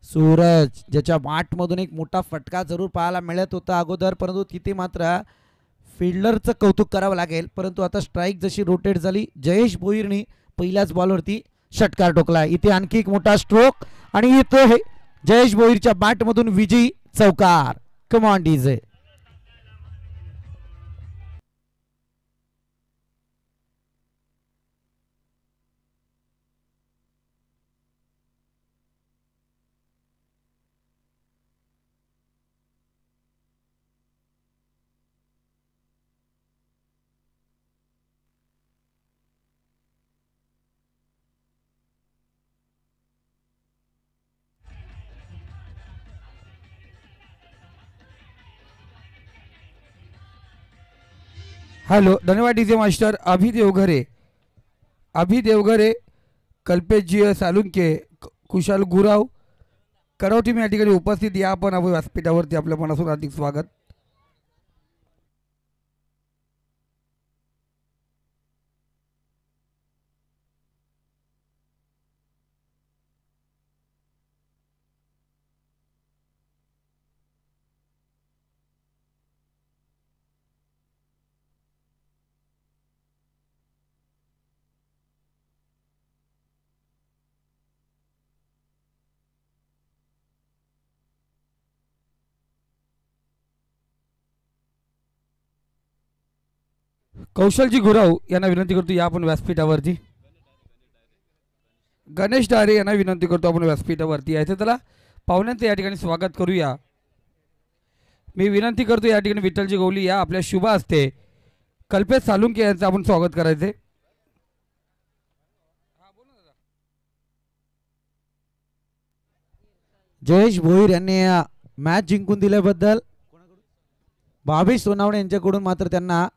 Speaker 3: सूरज ज्याच्या बॅट मधून एक मोठा फटका जरूर पाहायला मिळत होता अगोदर, परंतु तिथे मात्र फिल्डरचं कौतुक करावं लागेल. परंतु आता स्ट्राईक जशी रोटेट झाली, जयेश भोईरनी पहिल्याच बॉलवरती षटकार टोकला. इथे आणखी एक मोठा स्ट्रोक आणि येतोय जयेश भोईरच्या बॅट मधून विजयी चौकार. कम ऑन डीजे.
Speaker 2: हॅलो, धन्यवाद डीजे मास्टर. अभि देवघरे, कल्पेशजी सालुंके, कुशाल गुराव, कराव टीम या ठिकाणी उपस्थित. या आपण व्यासपीठावरती आपल्या मनापासून हार्दिक स्वागत. कौशलजी गुराव यांना विनंती करतो या आपण व्यासपीठावरती. गणेश डारे यांना विनंती करतो आपण व्यासपीठावरती यायचं. त्याला पाहुण्यांचं या ठिकाणी स्वागत करूया. मी विनंती करतो या ठिकाणी विठ्ठलजी गवली या आपल्या शुभ हस्ते कल्पेश सालुंके यांचं आपण स्वागत करायचे.
Speaker 3: जयेश भोईर यांनी मॅच जिंकून दिल्याबद्दल भावेश सोनावणे यांच्याकडून मात्र त्यांना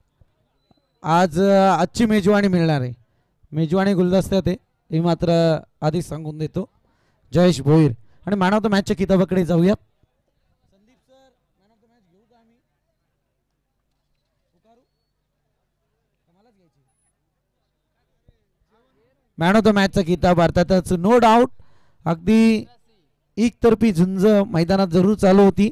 Speaker 3: आज आजची मेजवानी मिळणार आहे. मेजवानी गुलदस्त्यात आहे हे मात्र आधीच सांगून देतो. जयेश भोईर आणि मॅन ऑफ द मॅचच्या किताबाकडे जाऊया. मॅन ऑफ द मॅचचा किताब अर्थातच नो डाऊट अगदी एकतर्फी झुंज मैदानात जरूर चालू होती.